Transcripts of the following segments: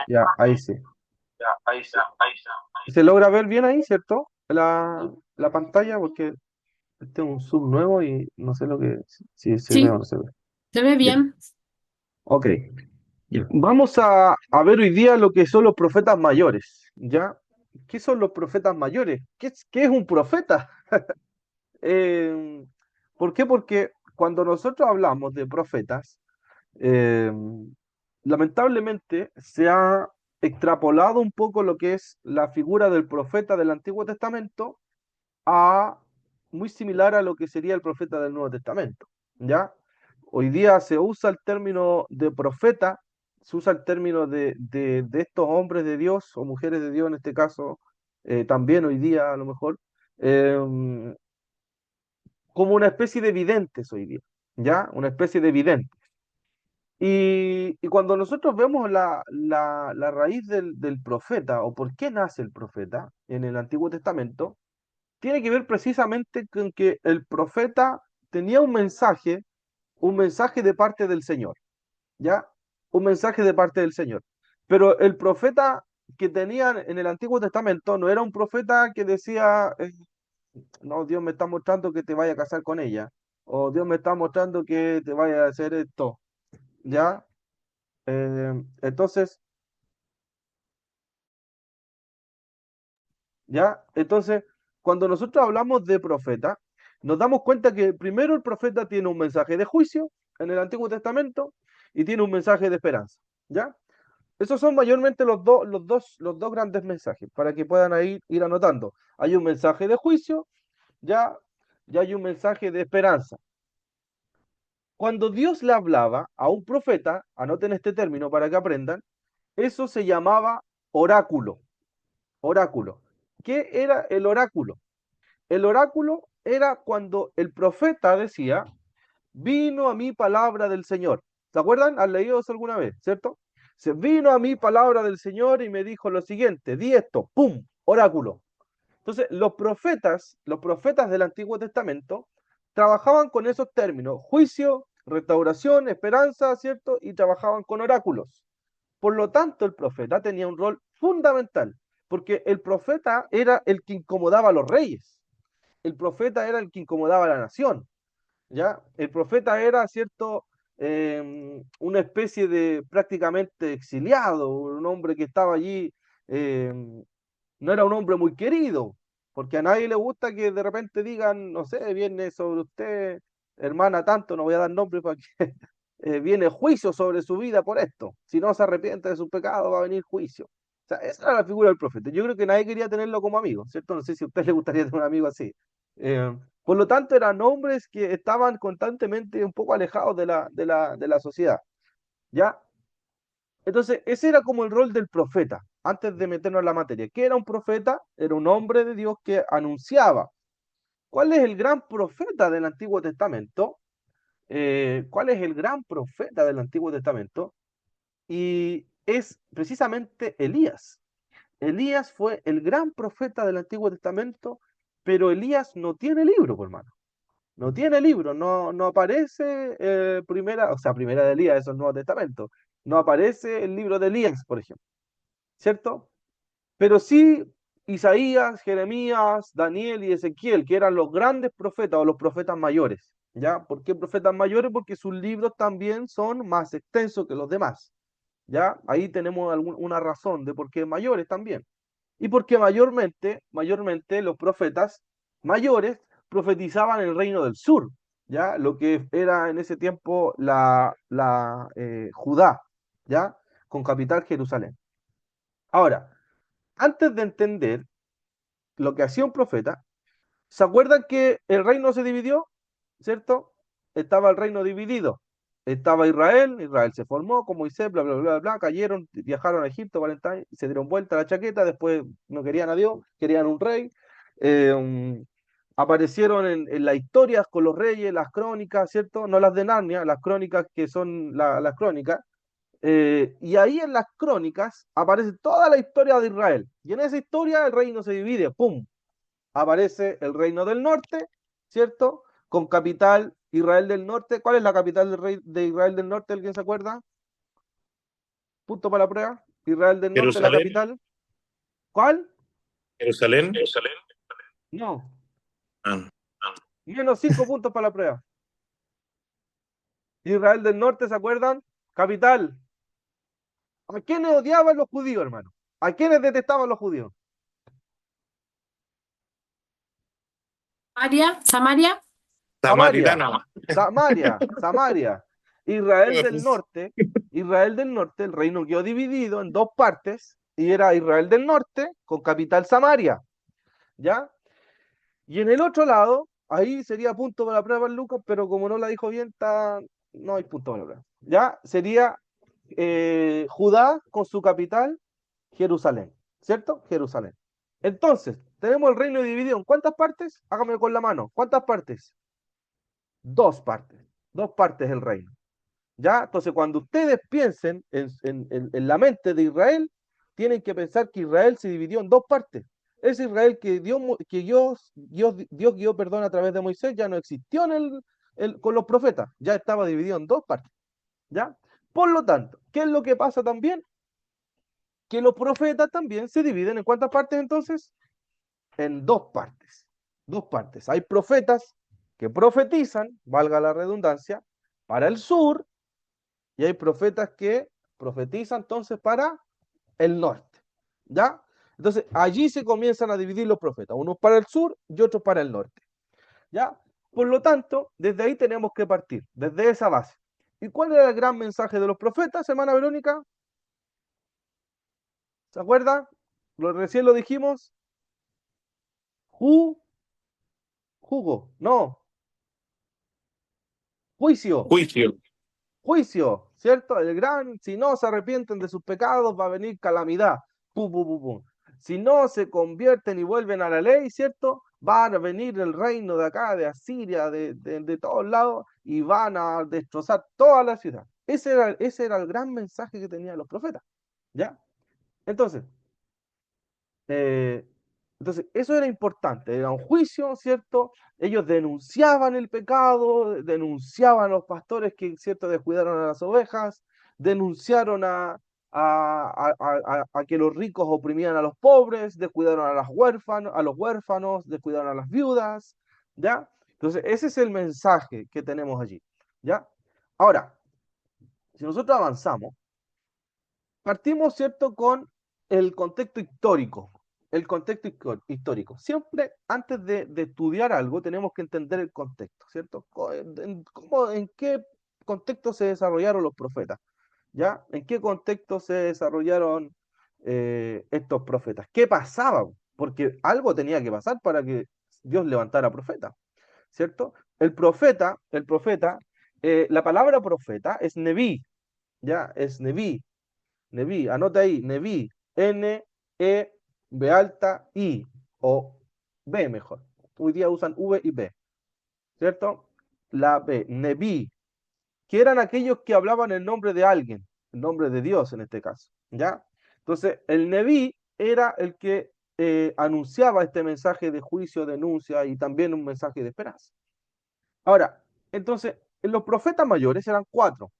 Ya, ahí sí. ¿Se logra ver bien ahí, cierto? La pantalla, porque este es un sub nuevo y no sé lo que, si se ve o Sí, no se ve. se ve Ya, bien. ok. Ya. Vamos a ver hoy día lo que son los profetas mayores, ¿ya? ¿Qué son los profetas mayores? ¿Qué es un profeta? Eh, ¿Por qué? Porque cuando nosotros hablamos de profetas, eh, lamentablemente se ha extrapolado un poco lo que es la figura del profeta del Antiguo Testamento a muy similar a lo que sería el profeta del Nuevo Testamento, ¿ya? Hoy día se usa el término de profeta, se usa el término de estos hombres de Dios o mujeres de Dios en este caso, también hoy día a lo mejor, eh, como una especie de videntes hoy día, ¿ya? Una especie de videntes. Y cuando nosotros vemos la raíz del profeta o por qué nace el profeta en el Antiguo Testamento, tiene que ver precisamente con que el profeta tenía un mensaje de parte del Señor, ¿ya? Un mensaje de parte del Señor. Pero el profeta que tenían en el Antiguo Testamento no era un profeta que decía, no, Dios me está mostrando que te vaya a casar con ella, o Dios me está mostrando que te vaya a hacer esto, ¿ya? Entonces, ¿ya? Entonces, cuando nosotros hablamos de profeta, nos damos cuenta que primero el profeta tiene un mensaje de juicio en el Antiguo Testamento y tiene un mensaje de esperanza, ¿ya? Esos son mayormente los dos grandes mensajes, para que puedan ahí ir anotando. Hay un mensaje de juicio, ya, ya hay un mensaje de esperanza. Cuando Dios le hablaba a un profeta, anoten este término para que aprendan, eso se llamaba oráculo, oráculo. ¿Qué era el oráculo? El oráculo era cuando el profeta decía, vino a mí palabra del Señor. ¿Se acuerdan? ¿Han leído eso alguna vez? ¿Cierto? Se vino a mí palabra del Señor y me dijo lo siguiente, di esto, ¡pum! Oráculo. Entonces, los profetas del Antiguo Testamento, trabajaban con esos términos, juicio, restauración, esperanza, ¿cierto? Y trabajaban con oráculos. Por lo tanto, el profeta tenía un rol fundamental, porque el profeta era el que incomodaba a los reyes, el profeta era el que incomodaba a la nación, ¿ya? El profeta era, ¿cierto? Una especie de prácticamente exiliado, un hombre que estaba allí, eh, no era un hombre muy querido, porque a nadie le gusta que de repente digan, no sé, viene sobre usted, hermana, tanto, no voy a dar nombre para que viene juicio sobre su vida por esto. Si no se arrepiente de su pecado, va a venir juicio. O sea, esa era la figura del profeta. Yo creo que nadie quería tenerlo como amigo, ¿cierto? No sé si a usted le gustaría tener un amigo así. Por lo tanto, eran hombres que estaban constantemente un poco alejados de la sociedad, ¿ya? Entonces, ese era como el rol del profeta, antes de meternos en la materia. ¿Qué era un profeta? Era un hombre de Dios que anunciaba. ¿Cuál es el gran profeta del Antiguo Testamento? ¿Cuál es el gran profeta del Antiguo Testamento? Y es precisamente Elías. Elías fue el gran profeta del Antiguo Testamento, pero Elías no tiene libro, por hermano. No tiene libro, no aparece primera, o sea, primera de Elías, eso es Nuevo Testamento. No aparece el libro de Elías, por ejemplo, ¿cierto? Pero sí Isaías, Jeremías, Daniel y Ezequiel, que eran los grandes profetas o los profetas mayores. ¿Ya? ¿Por qué profetas mayores? Porque sus libros también son más extensos que los demás. ¿Ya? Ahí tenemos una razón de por qué mayores también. Y porque mayormente los profetas mayores profetizaban el reino del sur, ¿ya? Lo que era en ese tiempo la Judá, ¿ya? Con capital Jerusalén. Ahora, antes de entender lo que hacía un profeta, ¿se acuerdan que el reino se dividió? ¿Cierto? Estaba el reino dividido. Estaba Israel, Israel se formó con Moisés, bla, bla, bla, bla, cayeron, viajaron a Egipto 40 años, se dieron vuelta a la chaqueta, después no querían a Dios, querían un rey. Aparecieron en las historias con los reyes, las crónicas, ¿cierto? No las de Narnia, las crónicas que son las crónicas, y ahí en las crónicas aparece toda la historia de Israel. Y en esa historia el reino se divide, ¡pum! Aparece el reino del norte, ¿cierto? Con capital Israel del norte. ¿Cuál es la capital del rey de Israel del norte? ¿Alguien se acuerda? Punto para la prueba. Israel del Norte, la Jerusalén, capital. ¿Cuál? Jerusalén. No. Ah, Menos 5 puntos para la prueba. Israel del Norte, ¿se acuerdan? Capital. ¿A quiénes odiaban los judíos, hermano? ¿A quiénes detestaban los judíos? Samaria, Samaria, Samaria. Samaritano. Samaria. Samaria. Israel del Norte. Israel del Norte, el reino quedó dividido en dos partes y era Israel del Norte con capital Samaria. ¿Ya? Y en el otro lado, ahí sería punto para la prueba para Lucas, pero como no la dijo bien, no hay punto para la prueba. Ya sería Judá con su capital, Jerusalén. ¿Cierto? Jerusalén. Entonces, tenemos el reino dividido en ¿cuántas partes? Hágame con la mano. ¿Cuántas partes? Dos partes. Dos partes del reino. ¿Ya? Entonces, cuando ustedes piensen en la mente de Israel, tienen que pensar que Israel se dividió en dos partes. Ese Israel Dios guió, perdón, a través de Moisés, ya no existió con los profetas, ya estaba dividido en dos partes. ¿Ya? Por lo tanto, ¿qué es lo que pasa también? Que los profetas también se dividen en ¿cuántas partes entonces? En dos partes. Dos partes. Hay profetas que profetizan, valga la redundancia, para el sur, y hay profetas que profetizan entonces para el norte. ¿Ya? Entonces allí se comienzan a dividir los profetas, unos para el sur y otros para el norte. ¿Ya? Por lo tanto, desde ahí tenemos que partir, desde esa base. ¿Y cuál era el gran mensaje de los profetas, hermana Verónica? ¿Se acuerda? Recién lo dijimos. Jugo, no, juicio. juicio. Juicio, ¿cierto? El gran, si no se arrepienten de sus pecados, va a venir calamidad. Pum, pum, pum, pum. Si no se convierten y vuelven a la ley, ¿cierto? Van a venir el reino de acá, de Asiria, de todos lados, y van a destrozar toda la ciudad. Ese era el gran mensaje que tenían los profetas, ¿ya? Entonces, eh, eso era importante, era un juicio, ¿cierto? Ellos denunciaban el pecado, denunciaban a los pastores que, ¿cierto?, descuidaron a las ovejas, denunciaron a que los ricos oprimían a los pobres, descuidaron a los huérfanos, descuidaron a las viudas, ¿ya? Entonces, ese es el mensaje que tenemos allí, ¿ya? Ahora, si nosotros avanzamos, partimos, ¿cierto?, con el contexto histórico. El contexto histórico. Siempre, antes de estudiar algo, tenemos que entender el contexto, ¿cierto? En qué contexto se desarrollaron los profetas, ¿ya? ¿En qué contexto se desarrollaron estos profetas? ¿Qué pasaba? Porque algo tenía que pasar para que Dios levantara profetas, ¿cierto? La palabra profeta es Neví, ¿ya? Es Neví, Neví, anota ahí, Neví, N-E, B alta, I, o B mejor. Hoy día usan V y B, ¿cierto? La B, Neví, que eran aquellos que hablaban el nombre de alguien, el nombre de Dios en este caso, ¿ya? Entonces, el Neví era el que anunciaba este mensaje de juicio, denuncia y también un mensaje de esperanza. Ahora, entonces, en los profetas mayores eran cuatro.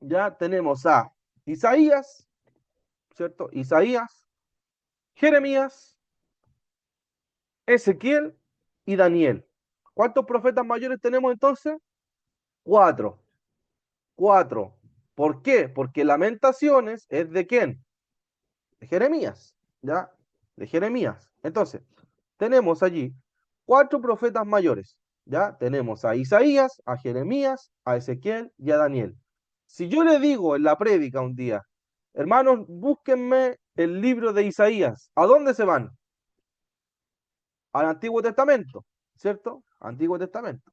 Ya tenemos a Isaías, ¿cierto? Isaías, Jeremías, Ezequiel y Daniel. ¿Cuántos profetas mayores tenemos entonces? Cuatro. Cuatro. ¿Por qué? Porque Lamentaciones es de quién? De Jeremías. ¿Ya? De Jeremías. Entonces, tenemos allí cuatro profetas mayores. ¿Ya? Tenemos a Isaías, a Jeremías, a Ezequiel y a Daniel. Si yo le digo en la prédica un día, hermanos, búsquenme el libro de Isaías, ¿a dónde se van? Al Antiguo Testamento, ¿cierto? Antiguo Testamento.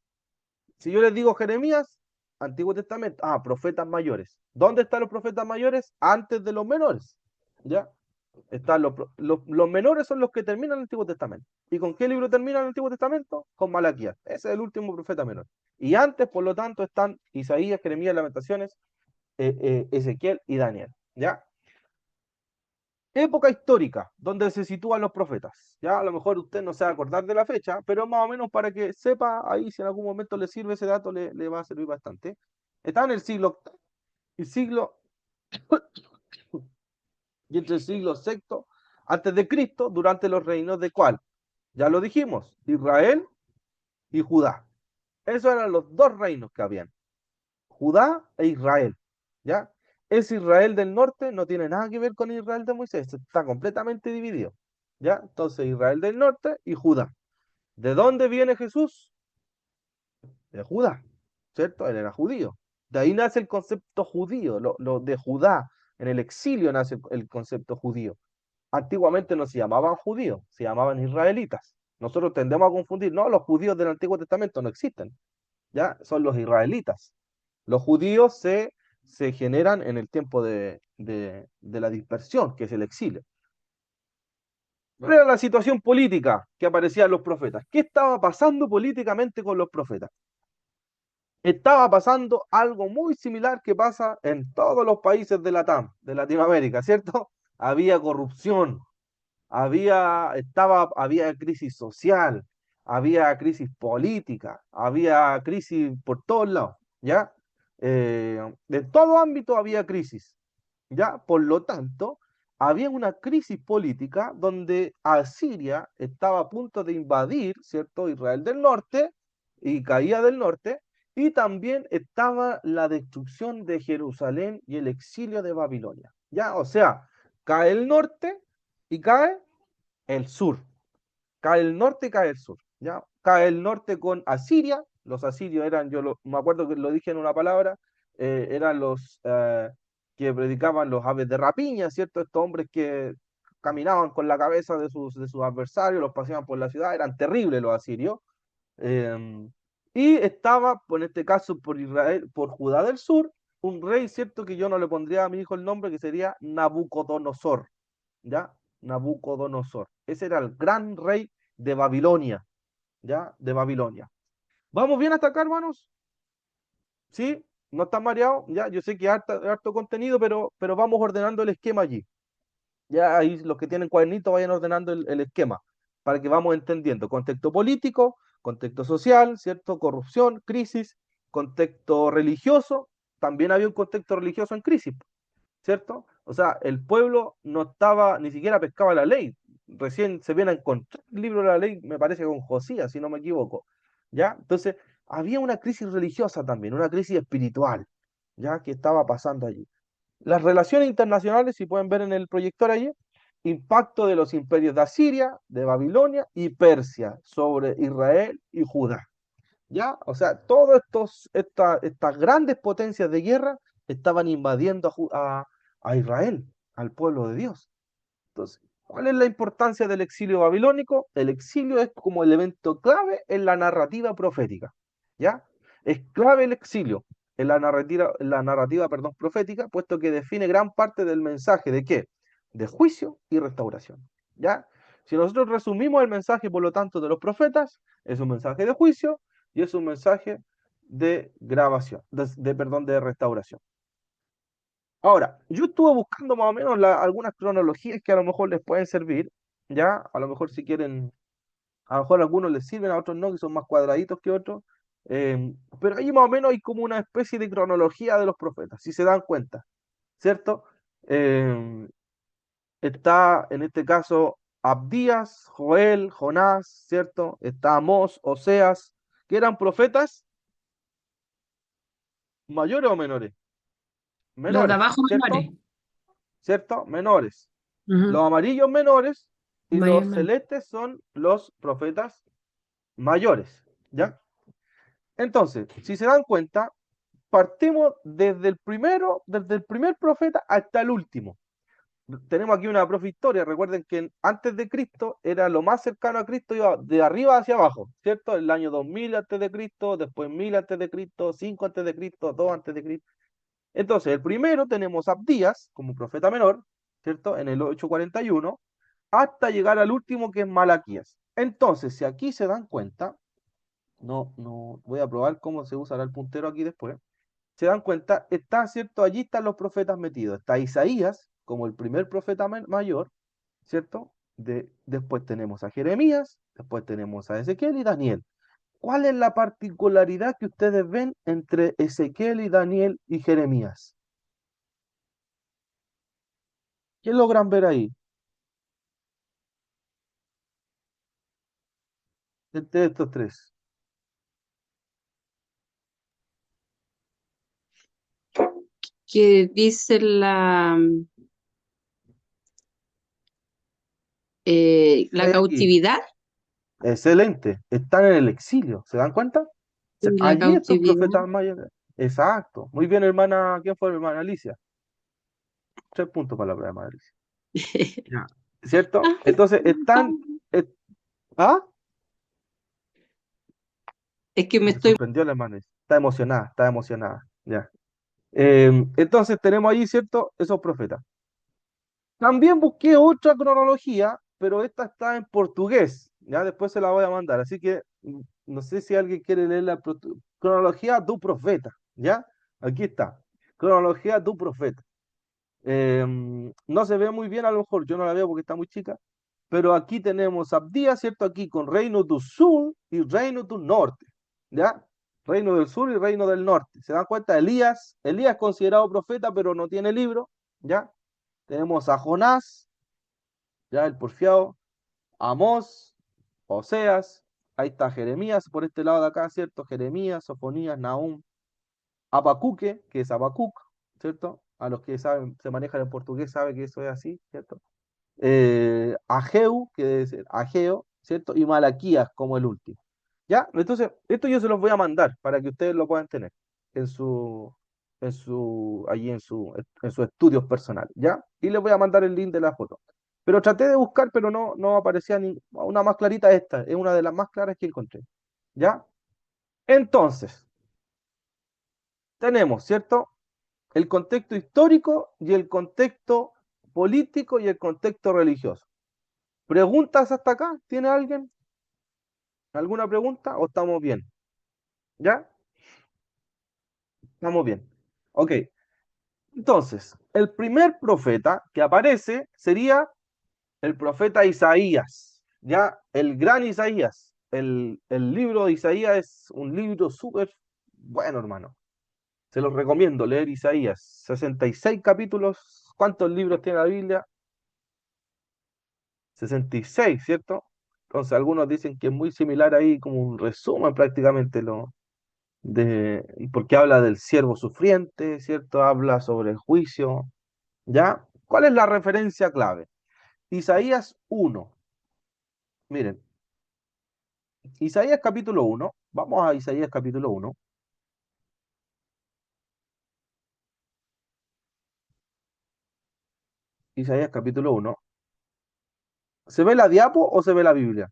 Si yo les digo Jeremías, Antiguo Testamento, profetas mayores. ¿Dónde están los profetas mayores? Antes de los menores, ¿ya? Están los menores son los que terminan el Antiguo Testamento. ¿Y con qué libro termina el Antiguo Testamento? Con Malaquías. Ese es el último profeta menor. Y antes, por lo tanto, están Isaías, Jeremías, Lamentaciones, Ezequiel y Daniel, ¿ya? Época histórica donde se sitúan los profetas. Ya a lo mejor usted no se va a acordar de la fecha, pero más o menos para que sepa ahí si en algún momento le sirve ese dato, le va a servir bastante. Está en el siglo y entre el siglo sexto antes de Cristo, durante los reinos de ¿cuál? Ya lo dijimos, Israel y Judá. Esos eran los dos reinos que habían, Judá e Israel, ¿ya? Ese Israel del norte no tiene nada que ver con Israel de Moisés, está completamente dividido, ¿ya? Entonces Israel del norte y Judá. ¿De dónde viene Jesús? De Judá, ¿cierto? Él era judío. De ahí nace el concepto judío, lo de Judá. En el exilio nace el concepto judío. Antiguamente no se llamaban judíos, se llamaban israelitas. Nosotros tendemos a confundir, no, los judíos del Antiguo Testamento no existen, ya son los israelitas. Los judíos se generan en el tiempo de la dispersión, que es el exilio. ¿Cuál era la situación política que aparecían los profetas? ¿Qué estaba pasando políticamente con los profetas? Estaba pasando algo muy similar que pasa en todos los países de Latam, de Latinoamérica, ¿cierto? Había corrupción, había crisis social, había crisis política, había crisis por todos lados, ¿ya? De todo ámbito había crisis, ¿ya? Por lo tanto, había una crisis política donde Asiria estaba a punto de invadir, ¿cierto? Israel del norte y caía del norte, y también estaba la destrucción de Jerusalén y el exilio de Babilonia, ¿ya? O sea, cae el norte y cae el sur. Cae el norte y cae el sur. ¿Ya? Cae el norte con Asiria. Los asirios eran, me acuerdo que lo dije en una palabra, eran los que predicaban los aves de rapiña, ¿cierto? Estos hombres que caminaban con la cabeza de sus adversarios, los paseaban por la ciudad, eran terribles los asirios. Eh, y estaba, en este caso, por Israel, por Judá del Sur, un rey, ¿cierto? Que yo no le pondría a mi hijo el nombre, que sería Nabucodonosor. ¿Ya? Nabucodonosor. Ese era el gran rey de Babilonia, ¿ya? De Babilonia. ¿Vamos bien hasta acá, hermanos? ¿Sí? ¿No están mareados? Ya, yo sé que hay harto contenido, pero vamos ordenando el esquema allí. Ya ahí los que tienen cuadernito vayan ordenando el esquema para que vamos entendiendo. Contexto político, contexto social, ¿cierto? Corrupción, crisis, contexto religioso. También había un contexto religioso en crisis, ¿cierto? O sea, el pueblo no estaba, ni siquiera pescaba la ley. Recién se viene a encontrar el libro de la ley, me parece con Josías, si no me equivoco. ¿Ya? Entonces, había una crisis religiosa también, una crisis espiritual, ¿ya? Que estaba pasando allí. Las relaciones internacionales, si pueden ver en el proyector allí, impacto de los imperios de Asiria, de Babilonia y Persia sobre Israel y Judá. ¿Ya? O sea, todas estas grandes potencias de guerra estaban invadiendo a Israel, al pueblo de Dios. Entonces, ¿cuál es la importancia del exilio babilónico? El exilio es como el evento clave en la narrativa profética, ¿ya? Es clave el exilio en la narrativa, perdón, profética, puesto que define gran parte del mensaje de qué? De juicio y restauración, ¿ya? Si nosotros resumimos el mensaje, por lo tanto, de los profetas, es un mensaje de juicio y es un mensaje de grabación, perdón, de restauración. Ahora, yo estuve buscando más o menos algunas cronologías que a lo mejor les pueden servir, ¿ya? A lo mejor si quieren, a lo mejor a algunos les sirven, a otros no, que son más cuadraditos que otros. Pero ahí más o menos hay como una especie de cronología de los profetas, si se dan cuenta, ¿cierto? Eh, Está en este caso Abdías, Joel, Jonás, ¿cierto? Está Amós, Oseas, que eran profetas mayores o menores, Los de menores, abajo ¿cierto? menores. ¿Cierto? Menores. Ujú. Los amarillos menores y Mayor los menor. celestes son los profetas mayores, ¿ya? Entonces, si se dan cuenta, partimos desde el primer profeta hasta el último. Tenemos aquí una historia. Recuerden que antes de Cristo era lo más cercano a Cristo, iba de arriba hacia abajo, ¿cierto? El año 2000 antes de Cristo, después 1000 antes de Cristo, 5 antes de Cristo, 2 antes de Cristo. Entonces, el primero tenemos a Abdías como profeta menor, ¿cierto? En el 841 hasta llegar al último que es Malaquías. Entonces, si aquí se dan cuenta, no voy a probar cómo se usará el puntero aquí después. Se dan cuenta, está cierto, allí están los profetas metidos. Está Isaías como el primer profeta mayor, ¿cierto? Después tenemos a Jeremías, después tenemos a Ezequiel y Daniel. ¿Cuál es la particularidad que ustedes ven entre Ezequiel y Daniel y Jeremías? ¿Qué logran ver ahí? De estos tres. Que dice ¿Qué la hay aquí? cautividad. Excelente. Están en el exilio. ¿Se dan cuenta? O sea, Y la allí estos cautividad. profetas mayas. Exacto. Muy bien, hermana. ¿Quién fue, hermana Alicia? 3 puntos para la prueba, hermana Alicia. Ya. ¿Cierto? Entonces, están. es- ¿Ah? Es que me Se estoy... sorprendió la hermana. Está emocionada, está emocionada. Ya. Entonces, tenemos ahí, ¿cierto? Esos profetas. También busqué otra cronología, pero esta está en portugués. Ya después se la voy a mandar. Así que no sé si alguien quiere leer la cronología do profeta. ¿Ya? Aquí está. Cronología do profeta. No se ve muy bien, a lo mejor yo no la veo porque está muy chica, pero aquí tenemos Abdías, ¿cierto? Aquí con Reino do Sur y Reino do Norte. ¿Ya? Reino del Sur y Reino del Norte. ¿Se dan cuenta? Elías considerado profeta, pero no tiene libro. ¿Ya? Tenemos a Jonás, ya el porfiado, Amós, Oseas, ahí está Jeremías por este lado de acá, ¿cierto? Jeremías, Sofonías, Nahum, Abacuque, que es Abacuc, ¿cierto? A los que saben, se manejan en portugués, saben que eso es así, ¿cierto? Ageu, que debe ser Ageo, ¿cierto? Y Malaquías como el último. ¿Ya? Entonces, esto yo se los voy a mandar para que ustedes lo puedan tener en allí en sus estudios personales, ¿ya? Y les voy a mandar el link de la foto. Pero traté de buscar, pero no aparecía ni una más clarita esta, es una de las más claras que encontré, ¿ya? Entonces, tenemos, ¿cierto? El contexto histórico y el contexto político y el contexto religioso. ¿Preguntas hasta acá? ¿Tiene alguien alguna pregunta o estamos bien? ¿Ya? Estamos bien. Ok. Entonces, el primer profeta que aparece sería el profeta Isaías, ¿ya? El gran Isaías. El libro de Isaías es un libro súper bueno, hermano. Se los recomiendo leer Isaías. 66 capítulos. ¿Cuántos libros tiene la Biblia? 66, ¿cierto? Entonces, algunos dicen que es muy similar ahí, como un resumen prácticamente porque habla del siervo sufriente, ¿cierto? Habla sobre el juicio, ¿ya? ¿Cuál es la referencia clave? Isaías 1. Miren, Isaías capítulo 1. Vamos a Isaías capítulo 1. Isaías capítulo 1. ¿Se ve la diapo o se ve la Biblia?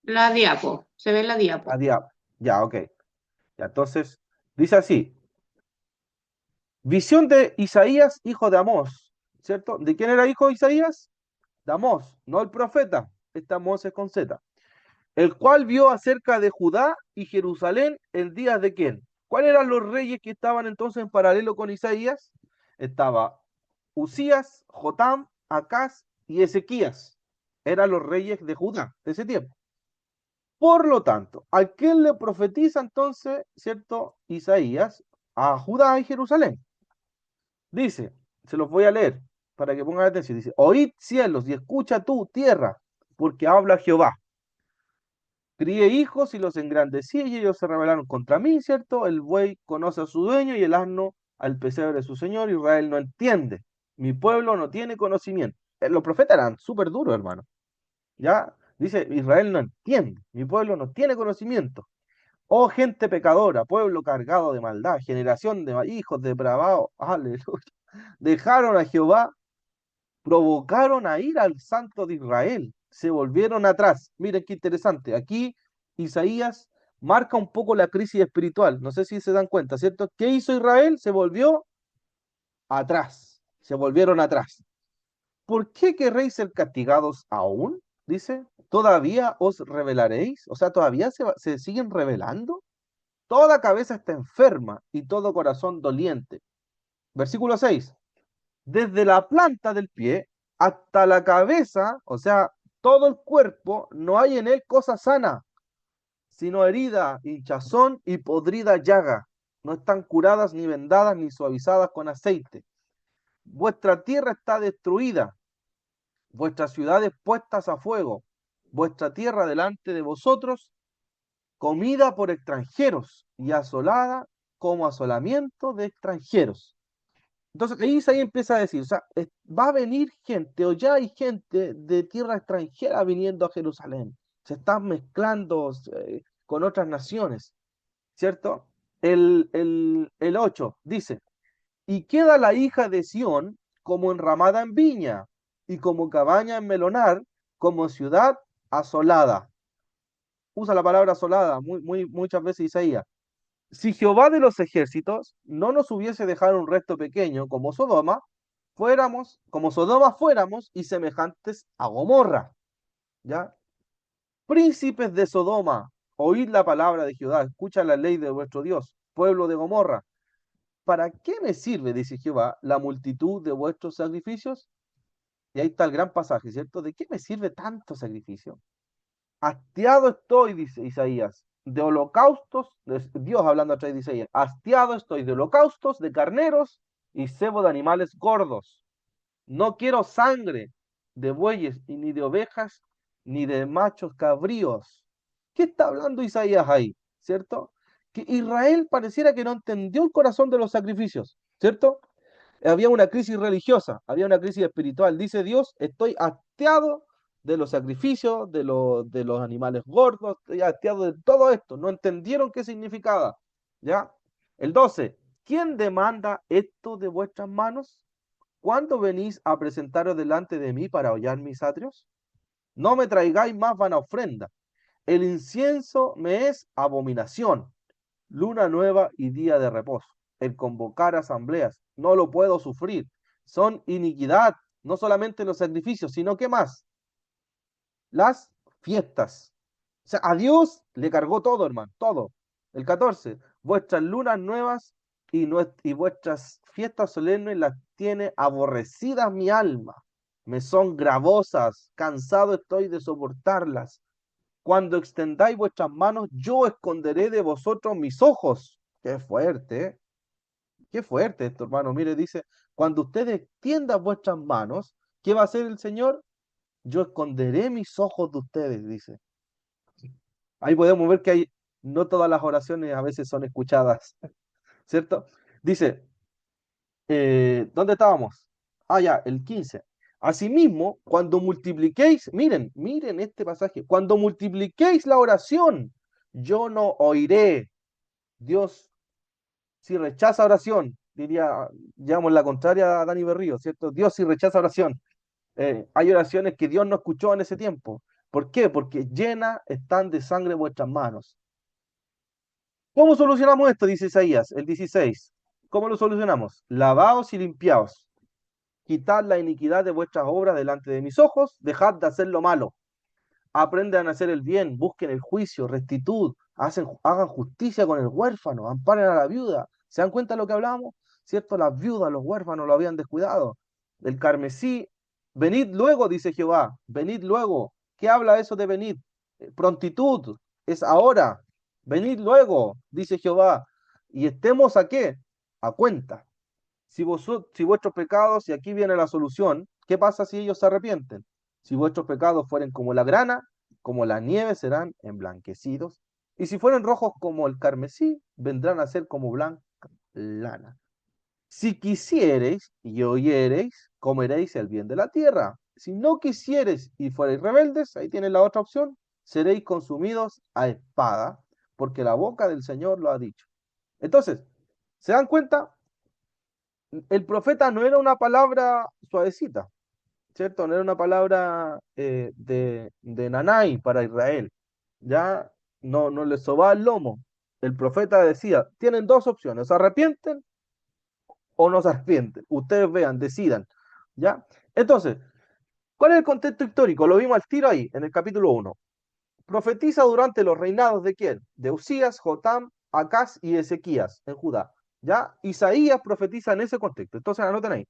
La diapo, se ve la La diapo. diapo. Ya, ok. Ya, entonces, dice así. Visión de Isaías, hijo de Amós, ¿cierto? ¿De quién era hijo de Isaías? De Amós, no el profeta. Este Amós es con Z. El cual vio acerca de Judá y Jerusalén en días de quién. ¿Cuáles eran los reyes que estaban entonces en paralelo con Isaías? Estaba Usías, Jotam, Acaz y Ezequías. Eran los reyes de Judá de ese tiempo. Por lo tanto, ¿a quién le profetiza entonces, cierto, Isaías? A Judá y Jerusalén. Dice, se los voy a leer para que pongan atención. Dice, oíd cielos y escucha tú tierra, porque habla Jehová. Crié hijos y los engrandecí y ellos se rebelaron contra mí, ¿cierto? El buey conoce a su dueño y el asno al pesebre de su señor. Israel no entiende. Mi pueblo no tiene conocimiento. Los profetas eran súper duros, hermano. Ya dice, Israel no entiende. Mi pueblo no tiene conocimiento. Oh gente pecadora, pueblo cargado de maldad, generación de hijos depravados. Aleluya. Dejaron a Jehová, provocaron a ir al santo de Israel, se volvieron atrás. Miren qué interesante. Aquí Isaías marca un poco la crisis espiritual. No sé si se dan cuenta, ¿cierto? ¿Qué hizo Israel? Se volvió atrás. Se volvieron atrás. ¿Por qué querréis ser castigados aún? Dice, ¿todavía os rebelaréis? O sea, ¿todavía se siguen rebelando? Toda cabeza está enferma y todo corazón doliente. Versículo 6. Desde la planta del pie hasta la cabeza, o sea, todo el cuerpo, no hay en él cosa sana, sino herida, hinchazón y podrida llaga. no están curadas ni vendadas ni suavizadas con aceite. Vuestra tierra está destruida, vuestras ciudades puestas a fuego, vuestra tierra delante de vosotros, comida por extranjeros y asolada como asolamiento de extranjeros. Entonces ahí Isaías empieza a decir, o sea, va a venir gente, o ya hay gente de tierra extranjera viniendo a Jerusalén. Se están mezclando con otras naciones, ¿cierto? El 8 dice, y queda la hija de Sión como enramada en viña, y como cabaña en melonar, como ciudad asolada. Usa la palabra asolada muchas veces Isaías. Si Jehová de los ejércitos no nos hubiese dejado un resto pequeño como Sodoma, fuéramos y semejantes a Gomorra, ¿ya? Príncipes de Sodoma, oíd la palabra de Jehová, escucha la ley de vuestro Dios, pueblo de Gomorra. ¿Para qué me sirve, dice Jehová, la multitud de vuestros sacrificios? Y ahí está el gran pasaje, ¿cierto? ¿De qué me sirve tanto sacrificio? Hastiado estoy, dice Isaías, de holocaustos, Dios hablando a través de Isaías, hastiado estoy de holocaustos, de carneros y cebo de animales gordos. No quiero sangre de bueyes y ni de ovejas, ni de machos cabríos. ¿Qué está hablando Isaías ahí? ¿Cierto? Que Israel pareciera que no entendió el corazón de los sacrificios, ¿cierto? Había una crisis religiosa, había una crisis espiritual. Dice Dios, estoy hastiado de los sacrificios, de los animales gordos, estoy hastiado de todo esto. No entendieron qué significaba. ¿Ya? El 12. ¿Quién demanda esto de vuestras manos? ¿Cuándo venís a presentaros delante de mí para hollar mis atrios? No me traigáis más vana ofrenda. El incienso me es abominación, luna nueva y día de reposo. El convocar asambleas, no lo puedo sufrir. Son iniquidad, no solamente los sacrificios, sino que más, las fiestas. O sea, a Dios le cargó todo, hermano, todo. El 14, vuestras lunas nuevas y vuestras fiestas solemnes las tiene aborrecidas mi alma. Me son gravosas, cansado estoy de soportarlas. Cuando extendáis vuestras manos, yo esconderé de vosotros mis ojos. Qué fuerte, ¿eh? Qué fuerte esto, hermano. Mire, dice, cuando ustedes extiendan vuestras manos, ¿qué va a hacer el Señor? Yo esconderé mis ojos de ustedes, dice. Ahí podemos ver que no todas las oraciones a veces son escuchadas, ¿cierto? Dice, ¿dónde estábamos? Ah, ya, el 15. Asimismo, cuando multipliquéis, miren este pasaje, cuando multipliquéis la oración, yo no oiré. Dios, si rechaza oración, diría, llevamos la contraria a Dani Berrío, ¿cierto? Dios si rechaza oración. Hay oraciones que Dios no escuchó en ese tiempo. ¿Por qué? Porque llenas están de sangre vuestras manos. ¿Cómo solucionamos esto? Dice Isaías, el 16. ¿Cómo lo solucionamos? Lavaos y limpiaos. Quitad la iniquidad de vuestras obras delante de mis ojos, dejad de hacer lo malo. Aprendan a hacer el bien, busquen el juicio, rectitud, hagan justicia con el huérfano, amparen a la viuda. ¿Se dan cuenta de lo que hablábamos? ¿Cierto? Las viudas, los huérfanos lo habían descuidado. El carmesí, venid luego, dice Jehová, venid luego. ¿Qué habla eso de venid? Prontitud, es ahora. Venid luego, dice Jehová. ¿Y estemos a qué? A cuenta. Si vuestros pecados, y aquí viene la solución, ¿qué pasa si ellos se arrepienten? Si vuestros pecados fueren como la grana, como la nieve serán emblanquecidos, y si fueren rojos como el carmesí, vendrán a ser como blanca lana. Si quisiereis y oyereis, comeréis el bien de la tierra. Si no quisiereis y fuereis rebeldes, ahí tienen la otra opción, seréis consumidos a espada, porque la boca del Señor lo ha dicho. Entonces, ¿se dan cuenta? El profeta no era una palabra suavecita, ¿cierto? No era una palabra de nanay para Israel. Ya no les sobaba el lomo. El profeta decía, tienen dos opciones, ¿se arrepienten o no se arrepienten? Ustedes vean, decidan. ¿Ya? Entonces, ¿cuál es el contexto histórico? Lo vimos al tiro ahí, en el capítulo 1. Profetiza durante los reinados de quién? De Usías, Jotam, Acaz y Ezequías en Judá. ¿Ya? Isaías profetiza en ese contexto. Entonces anoten ahí.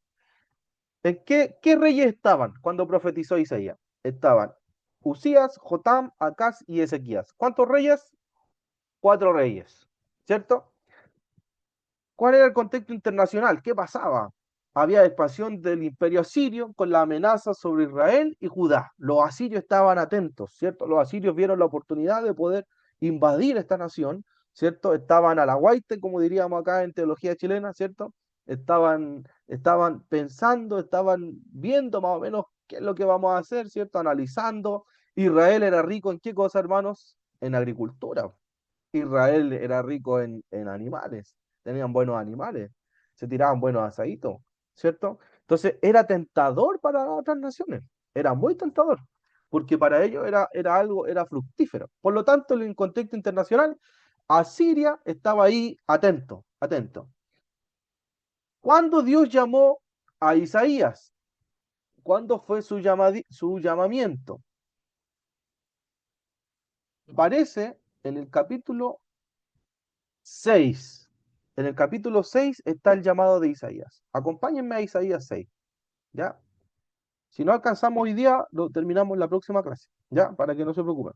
¿En qué reyes estaban cuando profetizó Isaías? Estaban Usías, Jotam, Acaz y Ezequías. ¿Cuántos reyes? 4 reyes, ¿cierto? ¿Cuál era el contexto internacional? ¿Qué pasaba? Había expansión del imperio asirio con la amenaza sobre Israel y Judá. Los asirios estaban atentos, ¿cierto? Los asirios vieron la oportunidad de poder invadir esta nación, ¿cierto? Estaban a la guaite, como diríamos acá en teología chilena, ¿cierto? Estaban pensando, estaban viendo más o menos qué es lo que vamos a hacer, ¿cierto? Analizando. Israel era rico en qué cosa, hermanos? En agricultura. Israel era rico en animales, tenían buenos animales, se tiraban buenos asaditos, ¿cierto? Entonces era tentador para las otras naciones, era muy tentador, porque para ellos era algo, era fructífero. Por lo tanto, en el contexto internacional, Asiria estaba ahí atento, atento. ¿Cuándo Dios llamó a Isaías? ¿Cuándo fue su llamamiento? Parece en el capítulo 6. En el capítulo 6 está el llamado de Isaías. Acompáñenme a Isaías 6, ¿ya? Si no alcanzamos hoy día, lo terminamos la próxima clase, ¿ya? Para que no se preocupen.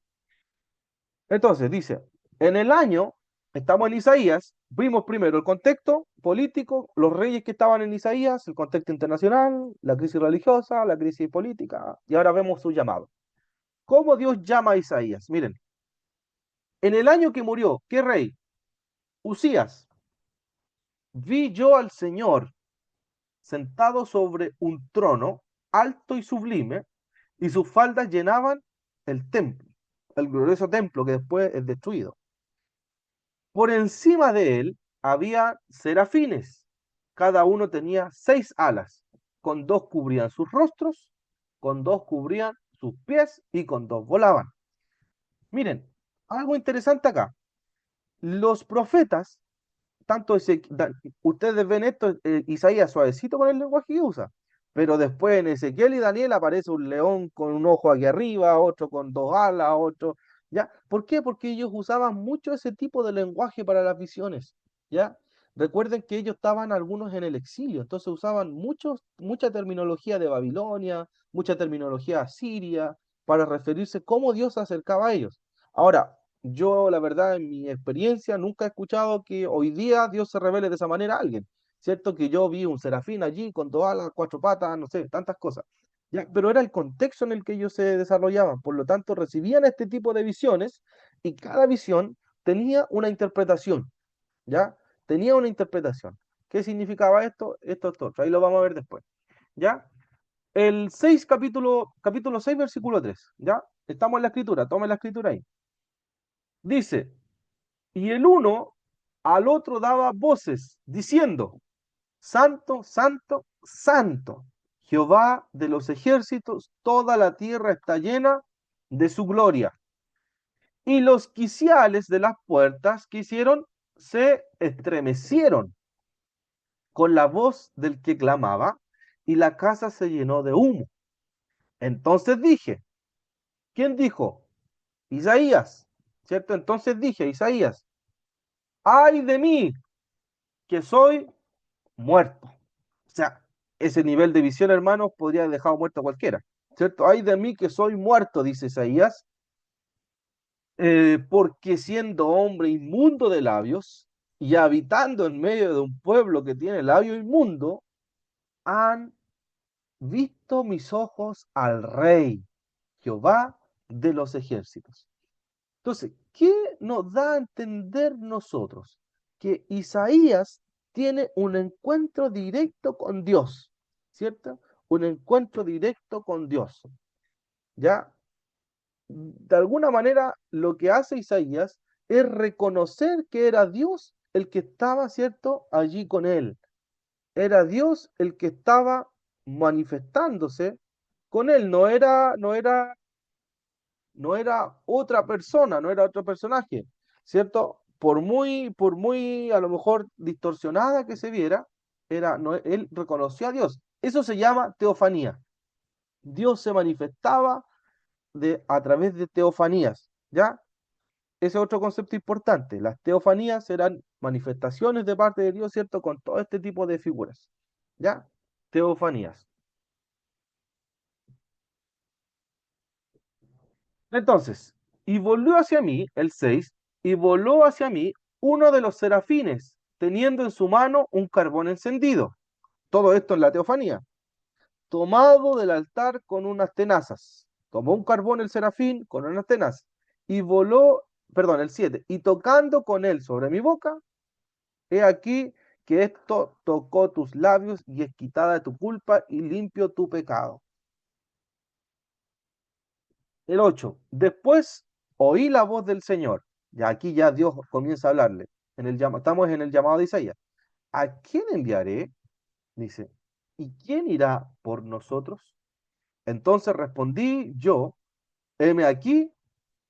Entonces, dice, en el año, estamos en Isaías, vimos primero el contexto político, los reyes que estaban en Isaías, el contexto internacional, la crisis religiosa, la crisis política, y ahora vemos su llamado. ¿Cómo Dios llama a Isaías? Miren, en el año que murió, ¿qué rey? Usías. Vi yo al Señor sentado sobre un trono alto y sublime, y sus faldas llenaban el templo, el glorioso templo que después es destruido. Por encima de él había serafines, cada uno tenía 6 alas, con 2 cubrían sus rostros, con 2 cubrían sus pies y con 2 volaban. Miren, algo interesante acá. Los profetas, tanto ustedes ven esto, Isaías suavecito con el lenguaje que usa, pero después en Ezequiel y Daniel aparece un león con un ojo aquí arriba, otro con 2 alas, otro, ¿ya? ¿Por qué? Porque ellos usaban mucho ese tipo de lenguaje para las visiones, ¿ya? Recuerden que ellos estaban algunos en el exilio, entonces usaban mucha terminología de Babilonia, mucha terminología asiria, para referirse cómo Dios se acercaba a ellos. Ahora, yo, la verdad, en mi experiencia, nunca he escuchado que hoy día Dios se revele de esa manera a alguien. ¿Cierto? Que yo vi un serafín allí con 2 alas, 4 patas, no sé, tantas cosas. Ya, pero era el contexto en el que ellos se desarrollaban. Por lo tanto, recibían este tipo de visiones y cada visión tenía una interpretación. ¿Ya? Tenía una interpretación. ¿Qué significaba esto? Esto. Ahí lo vamos a ver después. ¿Ya? El 6 capítulo 6, versículo 3. ¿Ya? Estamos en la escritura. Tome la escritura ahí. Dice, y el uno al otro daba voces, diciendo, Santo, Santo, Santo, Jehová de los ejércitos, toda la tierra está llena de su gloria. Y los quiciales de las puertas que hicieron se estremecieron con la voz del que clamaba, y la casa se llenó de humo. Entonces dije, ¿quién dijo? Isaías, ¿cierto? Entonces dije, Isaías, ay de mí, que soy muerto. O sea, ese nivel de visión, hermanos, podría haber dejado muerto a cualquiera, ¿cierto? Ay de mí que soy muerto, dice Isaías, porque siendo hombre inmundo de labios y habitando en medio de un pueblo que tiene labio inmundo, han visto mis ojos al Rey, Jehová de los ejércitos. Entonces, ¿qué nos da a entender nosotros? Que Isaías tiene un encuentro directo con Dios, ¿cierto? Un encuentro directo con Dios, ¿ya? De alguna manera, lo que hace Isaías es reconocer que era Dios el que estaba, ¿cierto?, allí con él. Era Dios el que estaba manifestándose con él, no era otra persona, no era otro personaje, ¿cierto? Por muy a lo mejor distorsionada que se viera, no, él reconoció a Dios. Eso se llama teofanía. Dios se manifestaba a través de teofanías, ¿ya? Ese es otro concepto importante. Las teofanías serán manifestaciones de parte de Dios, ¿cierto? Con todo este tipo de figuras, ¿ya? Teofanías. Entonces, y volvió hacia mí, el 6 y voló hacia mí uno de los serafines teniendo en su mano un carbón encendido. Todo esto en la teofanía. Tomado del altar con unas tenazas. Tomó un carbón el serafín con unas tenazas. Y voló, perdón, el 7. Y tocando con él sobre mi boca, he aquí que esto tocó tus labios y es quitada tu culpa y limpio tu pecado. El 8. Después oí la voz del Señor. Ya aquí ya Dios comienza a hablarle. Estamos en el llamado de Isaías. ¿A quién enviaré? Dice. ¿Y quién irá por nosotros? Entonces respondí yo, heme aquí,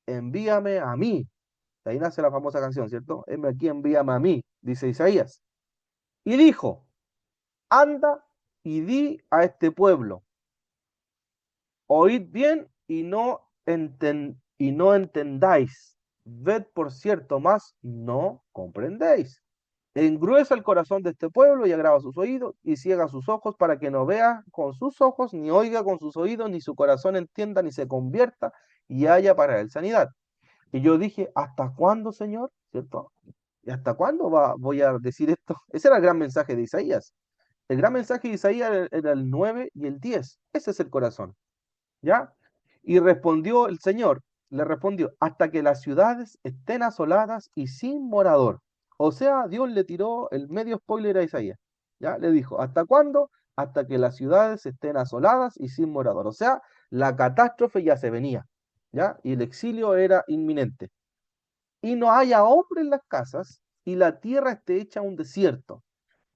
envíame a mí. De ahí nace la famosa canción, ¿cierto? Heme aquí, envíame a mí, dice Isaías. Y dijo, anda y di a este pueblo, oíd bien y no entendáis, ved por cierto, más no comprendéis. Engruesa el corazón de este pueblo y agrava sus oídos y ciega sus ojos para que no vea con sus ojos, ni oiga con sus oídos, ni su corazón entienda, ni se convierta y haya para él sanidad. Y yo dije, ¿hasta cuándo, Señor? ¿Cierto? ¿Y hasta cuándo voy a decir esto? Ese era el gran mensaje de Isaías. El gran mensaje de Isaías era el 9 y el 10. Ese es el corazón. ¿Ya? Y respondió el Señor, le respondió, hasta que las ciudades estén asoladas y sin morador. O sea, Dios le tiró el medio spoiler a Isaías. ¿Ya? Le dijo, ¿hasta cuándo? Hasta que las ciudades estén asoladas y sin morador. O sea, la catástrofe ya se venía. ¿Ya? Y el exilio era inminente. Y no haya hombre en las casas y la tierra esté hecha un desierto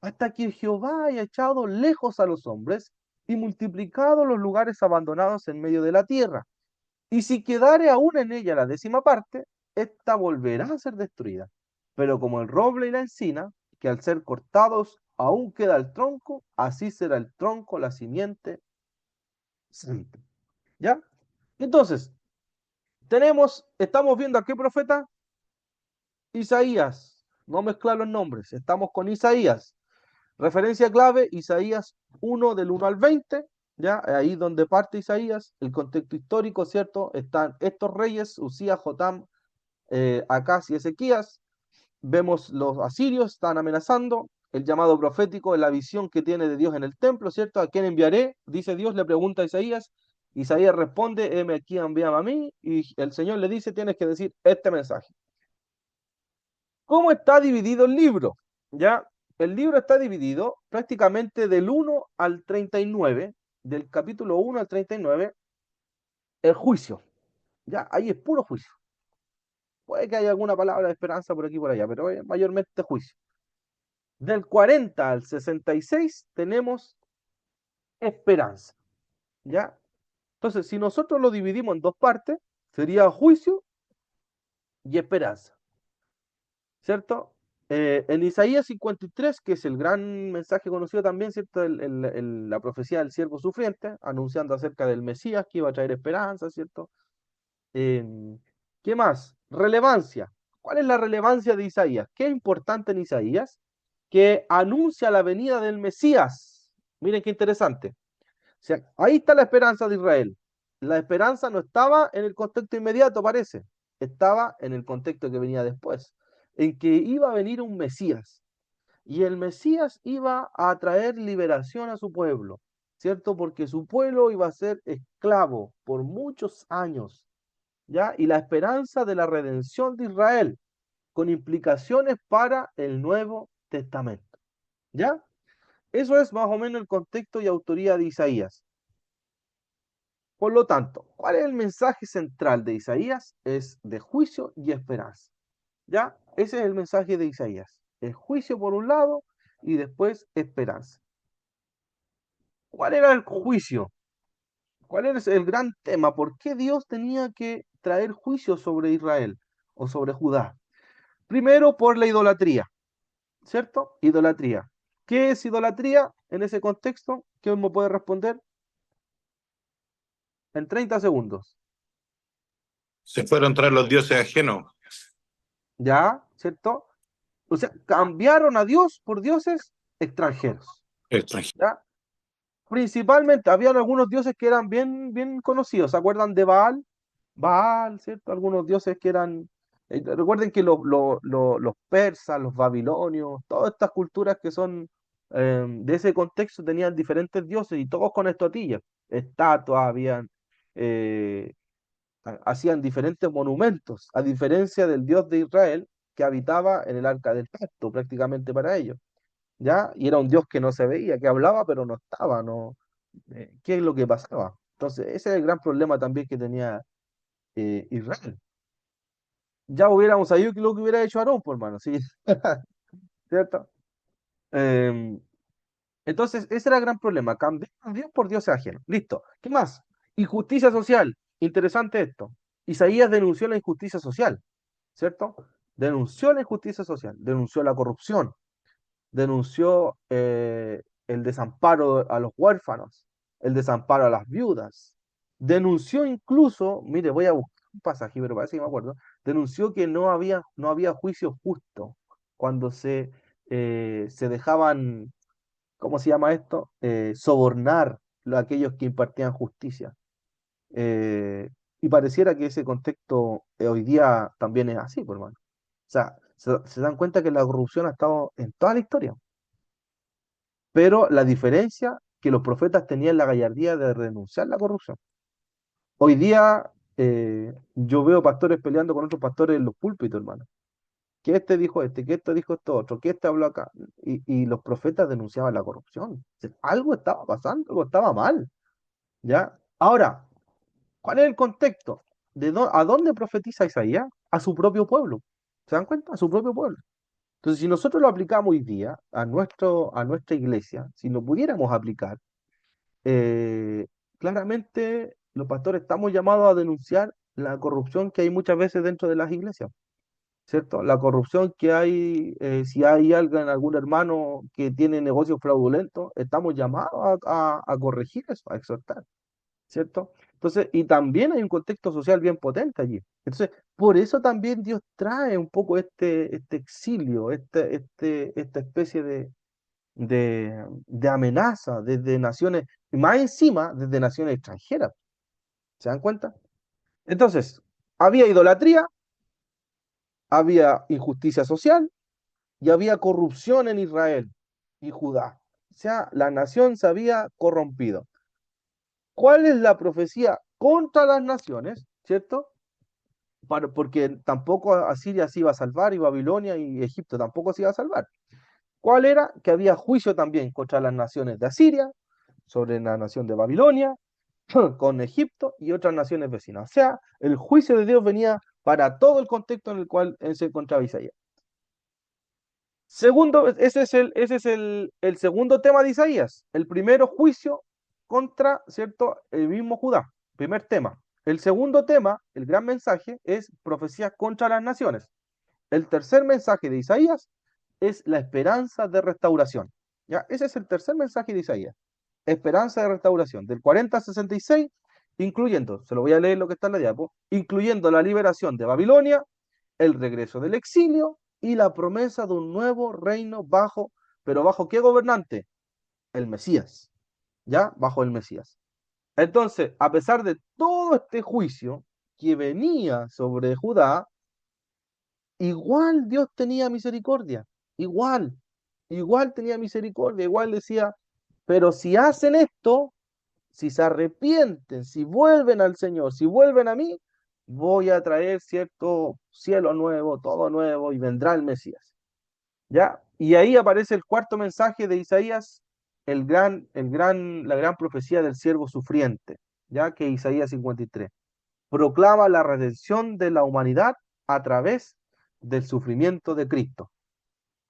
hasta que Jehová haya echado lejos a los hombres y multiplicado los lugares abandonados en medio de la tierra. Y si quedare aún en ella la 10ª parte, ésta volverá a ser destruida. Pero como el roble y la encina, que al ser cortados aún queda el tronco, así será el tronco, la simiente santa. ¿Ya? Entonces, estamos viendo a qué profeta, Isaías. No mezclar los nombres, estamos con Isaías. Referencia clave, Isaías 1 del 1 al 20, ¿ya? Ahí donde parte Isaías, el contexto histórico, ¿cierto? Están estos reyes, Usías, Jotam, Acaz y Ezequías. Vemos los asirios, están amenazando. El llamado profético, la visión que tiene de Dios en el templo, ¿cierto? ¿A quién enviaré? Dice Dios, le pregunta a Isaías. Isaías responde, heme aquí, envíame a mí. Y el Señor le dice, tienes que decir este mensaje. ¿Cómo está dividido el libro? ¿Ya? El libro está dividido prácticamente del 1 al 39, del capítulo 1 al 39, el juicio. ¿Ya? Ahí es puro juicio. Puede que haya alguna palabra de esperanza por aquí y por allá, pero es mayormente juicio. Del 40 al 66 tenemos esperanza. ¿Ya? Entonces, si nosotros lo dividimos en dos partes, sería juicio y esperanza. ¿Cierto? En Isaías 53, que es el gran mensaje conocido también, ¿cierto? La profecía del siervo sufriente, anunciando acerca del Mesías que iba a traer esperanza, ¿cierto? ¿Qué más? Relevancia. ¿Cuál es la relevancia de Isaías? ¿Qué es importante en Isaías? Que anuncia la venida del Mesías. Miren qué interesante. O sea, ahí está la esperanza de Israel. La esperanza no estaba en el contexto inmediato, parece. Estaba en el contexto que venía después, en que iba a venir un Mesías. Y el Mesías iba a traer liberación a su pueblo, ¿cierto? Porque su pueblo iba a ser esclavo por muchos años, ¿ya? Y la esperanza de la redención de Israel, con implicaciones para el Nuevo Testamento, ¿ya? Eso es más o menos el contexto y autoría de Isaías. Por lo tanto, ¿cuál es el mensaje central de Isaías? Es de juicio y esperanza. ¿Ya? Ese es el mensaje de Isaías. El juicio por un lado y después esperanza. ¿Cuál era el juicio? ¿Cuál era el gran tema? ¿Por qué Dios tenía que traer juicio sobre Israel o sobre Judá? Primero, por la idolatría, ¿cierto? Idolatría. ¿Qué es idolatría en ese contexto? ¿Quién me puede responder? En 30 segundos. Se fueron tras los dioses ajenos. ¿Ya? ¿Cierto? O sea, cambiaron a Dios por dioses extranjeros. Extranjeros. ¿Ya? Principalmente, habían algunos dioses que eran bien, bien conocidos. ¿Se acuerdan de Baal? Baal, ¿cierto? Algunos dioses que eran Recuerden que los persas, los babilonios, todas estas culturas que son de ese contexto tenían diferentes dioses y todos con estatuillas, estatuas, habían, eh, hacían diferentes monumentos, a diferencia del Dios de Israel que habitaba en el arca del pacto prácticamente para ellos, ¿ya? Y era un Dios que no se veía, que hablaba pero no estaba, no, ¿qué es lo que pasaba? Entonces, ese es el gran problema también que tenía Israel. Ya hubiéramos sabido que lo que hubiera hecho Aarón, por mano, ¿sí? ¿Cierto? Em, entonces, ese era el gran problema, cambiar a Dios por dioses ajenos. Listo. ¿Qué más? Injusticia social. Interesante esto. Isaías denunció la injusticia social, ¿cierto? Denunció la injusticia social, denunció la corrupción, denunció el desamparo a los huérfanos, el desamparo a las viudas, denunció incluso, mire, voy a buscar un pasaje, pero parece que me acuerdo, denunció que no había juicio justo cuando se dejaban, ¿cómo se llama esto? Sobornar a aquellos que impartían justicia. Eh, y pareciera que ese contexto hoy día también es así, por hermano. O sea, se dan cuenta que la corrupción ha estado en toda la historia. Pero la diferencia que los profetas tenían la gallardía de denunciar la corrupción. Hoy día yo veo pastores peleando con otros pastores en los púlpitos, hermano. Que este dijo este, que este dijo esto otro, que este habló acá. Y los profetas denunciaban la corrupción. O sea, algo estaba pasando, algo estaba mal. ¿Ya? Ahora, ¿cuál es el contexto? ¿A dónde profetiza Isaías? A su propio pueblo. ¿Se dan cuenta? A su propio pueblo. Entonces, si nosotros lo aplicamos hoy día a nuestra iglesia, si lo pudiéramos aplicar, eh, claramente los pastores estamos llamados a denunciar la corrupción que hay muchas veces dentro de las iglesias, ¿cierto? La corrupción que hay, si hay alguien, algún hermano que tiene negocios fraudulentos, estamos llamados a corregir eso, a exhortar, ¿cierto? Entonces, y también hay un contexto social bien potente allí. Entonces, por eso también Dios trae un poco este exilio, esta especie de amenaza desde naciones, y más encima desde naciones extranjeras. ¿Se dan cuenta? Entonces, había idolatría, había injusticia social y había corrupción en Israel y Judá. O sea, la nación se había corrompido. ¿Cuál es la profecía contra las naciones? ¿Cierto? Porque tampoco Asiria se iba a salvar y Babilonia y Egipto tampoco se iba a salvar. ¿Cuál era? Que había juicio también contra las naciones de Asiria, sobre la nación de Babilonia, con Egipto y otras naciones vecinas. O sea, el juicio de Dios venía para todo el contexto en el cual se encontraba Isaías. Segundo, ese es el segundo tema de Isaías. El primero, juicio contra, ¿cierto?, el mismo Judá. Primer tema. El segundo tema, el gran mensaje, es profecía contra las naciones. El tercer mensaje de Isaías es la esperanza de restauración. ¿Ya? Ese es el tercer mensaje de Isaías. Esperanza de restauración. Del 40 al 66, incluyendo, se lo voy a leer lo que está en la diapo, incluyendo la liberación de Babilonia, el regreso del exilio y la promesa de un nuevo reino pero ¿bajo qué gobernante? El Mesías. ¿Ya? Bajo el Mesías. Entonces, a pesar de todo este juicio que venía sobre Judá, igual Dios tenía misericordia, igual tenía misericordia, igual decía, pero si hacen esto, si se arrepienten, si vuelven al Señor, si vuelven a mí, voy a traer cierto cielo nuevo, todo nuevo y vendrá el Mesías. ¿Ya? Y ahí aparece el cuarto mensaje de Isaías, la gran profecía del siervo sufriente, ¿ya? Que Isaías 53 proclama la redención de la humanidad a través del sufrimiento de Cristo.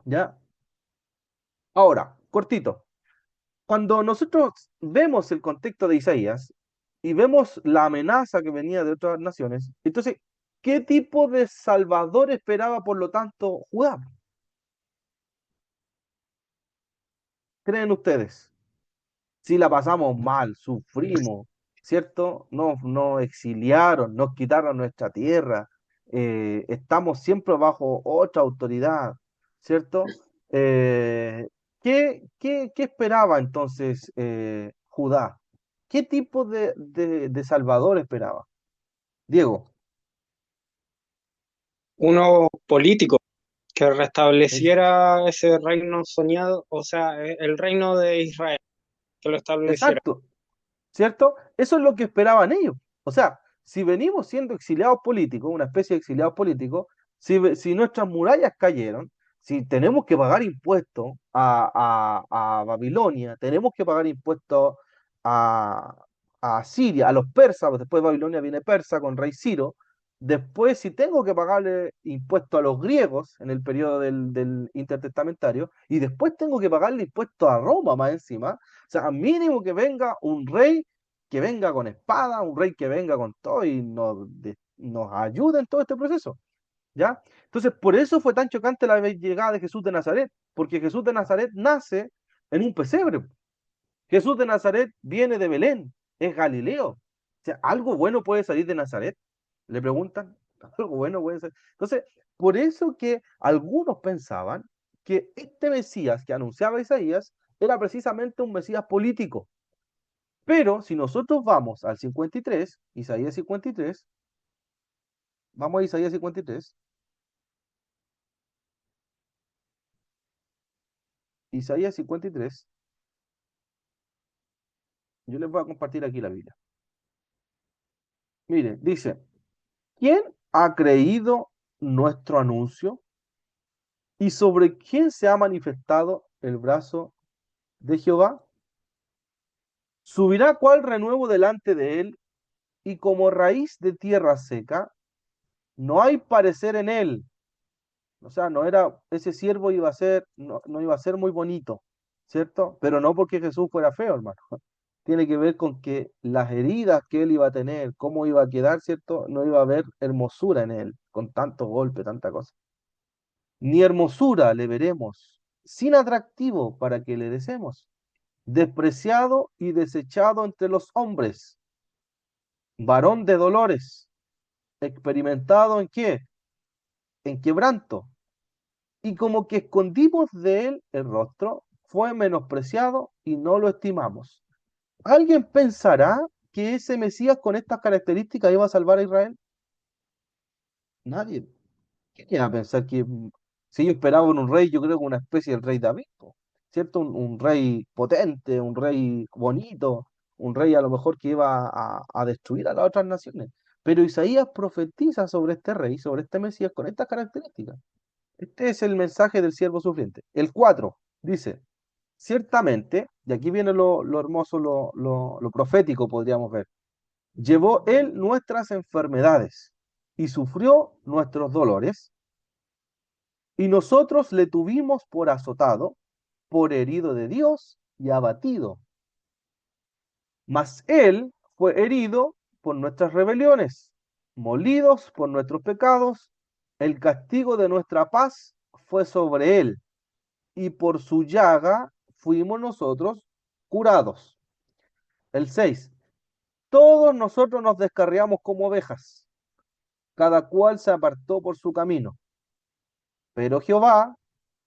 ¿Ya? Ahora, cortito, cuando nosotros vemos el contexto de Isaías y vemos la amenaza que venía de otras naciones, entonces, ¿qué tipo de salvador esperaba, por lo tanto, Judá? ¿Creen ustedes? Si la pasamos mal, sufrimos, ¿cierto? Nos exiliaron, nos quitaron nuestra tierra, estamos siempre bajo otra autoridad, ¿cierto? ¿Qué esperaba entonces Judá? ¿Qué tipo de Salvador esperaba? Diego, uno político que Ex- restableciera ese reino soñado, o sea, el reino de Israel, que lo estableciera. Exacto, ¿cierto? Eso es lo que esperaban ellos. O sea, si venimos siendo exiliados políticos, una especie de exiliados políticos, si nuestras murallas cayeron, si tenemos que pagar impuestos a Babilonia, tenemos que pagar impuestos a, a Siria, a los persas, pues después de Babilonia viene Persa con rey Ciro, después si tengo que pagarle impuestos a los griegos en el periodo del intertestamentario, y después tengo que pagarle impuestos a Roma más encima, o sea, mínimo que venga un rey que venga con espada, un rey que venga con todo y nos ayude en todo este proceso, ¿ya? Entonces, por eso fue tan chocante la llegada de Jesús de Nazaret, porque Jesús de Nazaret nace en un pesebre. Jesús de Nazaret viene de Belén, es Galileo. O sea, ¿algo bueno puede salir de Nazaret? Le preguntan, ¿algo bueno puede salir? Entonces, por eso que algunos pensaban que este Mesías que anunciaba Isaías era precisamente un Mesías político. Pero si nosotros vamos al 53, Isaías 53, vamos a Isaías 53, Isaías 53, yo les voy a compartir aquí la Biblia. Mire, dice, ¿quién ha creído nuestro anuncio y sobre quién se ha manifestado el brazo de Jehová? Subirá cual renuevo delante de él y como raíz de tierra seca, no hay parecer en él. O sea, no era, ese siervo iba a ser, no iba a ser muy bonito, ¿cierto? Pero no porque Jesús fuera feo, hermano. Tiene que ver con que las heridas que él iba a tener, cómo iba a quedar, ¿cierto? No iba a haber hermosura en él, con tantos golpes, tanta cosa. Ni hermosura le veremos, sin atractivo para que le deseemos. Despreciado y desechado entre los hombres, varón de dolores, experimentado ¿en qué? En quebranto, y como que escondimos de él el rostro, fue menospreciado y no lo estimamos. ¿Alguien pensará que ese Mesías con estas características iba a salvar a Israel? Nadie. ¿Quién iba a pensar que si ellos esperaban un rey, yo creo que una especie del rey David, po, ¿cierto? Un rey potente, un rey bonito, un rey a lo mejor que iba a destruir a las otras naciones. Pero Isaías profetiza sobre este rey, sobre este Mesías con estas características. Este es el mensaje del siervo sufriente. El 4 dice, ciertamente, y aquí viene lo hermoso, lo profético, podríamos ver, llevó él nuestras enfermedades y sufrió nuestros dolores, y nosotros le tuvimos por azotado, por herido de Dios y abatido. Mas él fue herido por nuestras rebeliones, molidos por nuestros pecados, el castigo de nuestra paz fue sobre él y por su llaga fuimos nosotros curados. El 6. Todos nosotros nos descarriamos como ovejas, cada cual se apartó por su camino, pero Jehová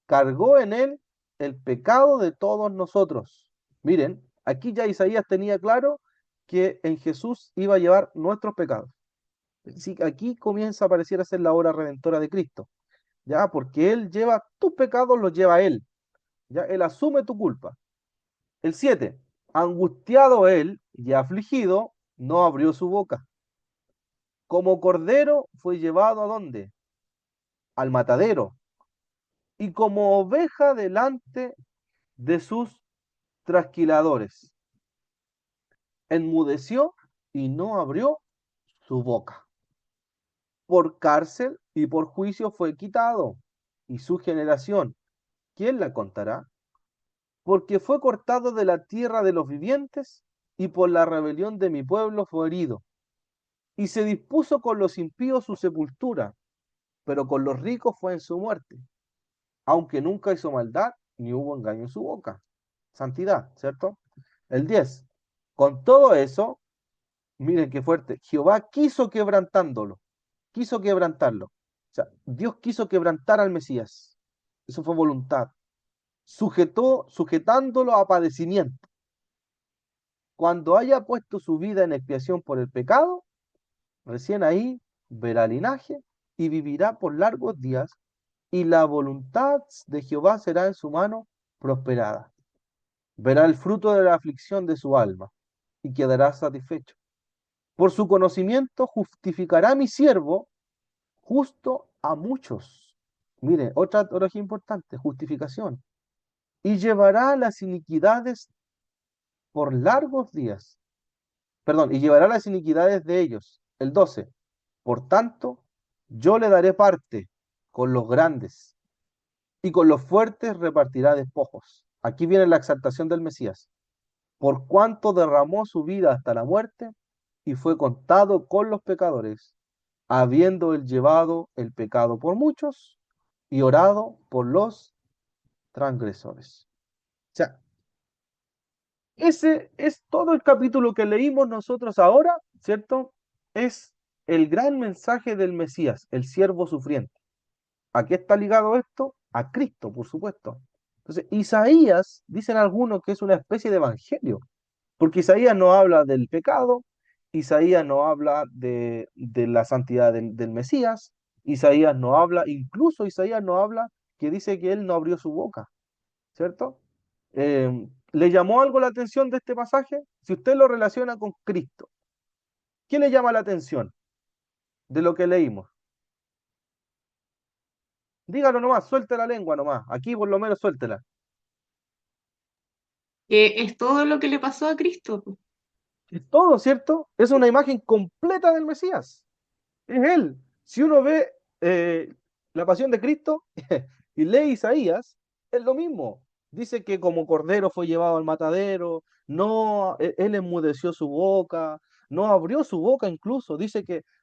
cargó en él el pecado de todos nosotros. Miren, aquí ya Isaías tenía claro que en Jesús iba a llevar nuestros pecados. Sí, aquí comienza a parecer ser la obra redentora de Cristo, ya, porque él lleva tus pecados, los lleva él, ya, él asume tu culpa. El 7. Angustiado él y afligido, no abrió su boca. Como cordero fue llevado ¿a dónde? Al matadero. Y como oveja delante de sus trasquiladores. Enmudeció y no abrió su boca. Por cárcel y por juicio fue quitado. Y su generación, ¿quién la contará? Porque fue cortado de la tierra de los vivientes y por la rebelión de mi pueblo fue herido. Y se dispuso con los impíos su sepultura, pero con los ricos fue en su muerte, aunque nunca hizo maldad ni hubo engaño en su boca. Santidad, ¿cierto? El 10. Con todo eso, miren qué fuerte, Jehová quiso quebrantándolo, quiso quebrantarlo. O sea, Dios quiso quebrantar al Mesías. Eso fue voluntad. Sujetándolo a padecimiento. Cuando haya puesto su vida en expiación por el pecado, recién ahí verá linaje y vivirá por largos días, y la voluntad de Jehová será en su mano prosperada. Verá el fruto de la aflicción de su alma, y quedará satisfecho. Por su conocimiento justificará mi siervo justo a muchos. Mire, otra teología importante, justificación. Y llevará las iniquidades por largos días. Perdón, y llevará las iniquidades de ellos. El 12. Por tanto, yo le daré parte con los grandes, y con los fuertes repartirá despojos. Aquí viene la exaltación del Mesías. Por cuanto derramó su vida hasta la muerte, y fue contado con los pecadores, habiendo él llevado el pecado por muchos, y orado por los transgresores. O sea, ese es todo el capítulo que leímos nosotros ahora, ¿cierto? Es el gran mensaje del Mesías, el siervo sufriente. ¿A qué está ligado esto? A Cristo, por supuesto. Entonces, Isaías, dicen algunos que es una especie de evangelio, porque Isaías no habla del pecado, Isaías no habla de la santidad del Mesías, Isaías no habla, incluso Isaías no habla que dice que él no abrió su boca, ¿cierto? ¿Le llamó algo la atención de este pasaje? Si usted lo relaciona con Cristo, ¿qué le llama la atención de lo que leímos? Dígalo nomás, suelte la lengua nomás, aquí por lo menos suéltela. Que es todo lo que le pasó a Cristo. Es todo, ¿cierto? Es una imagen completa del Mesías. Es él. Si uno ve la pasión de Cristo y lee Isaías, es lo mismo. Dice que como cordero fue llevado al matadero, no, él enmudeció su boca, no abrió su boca incluso,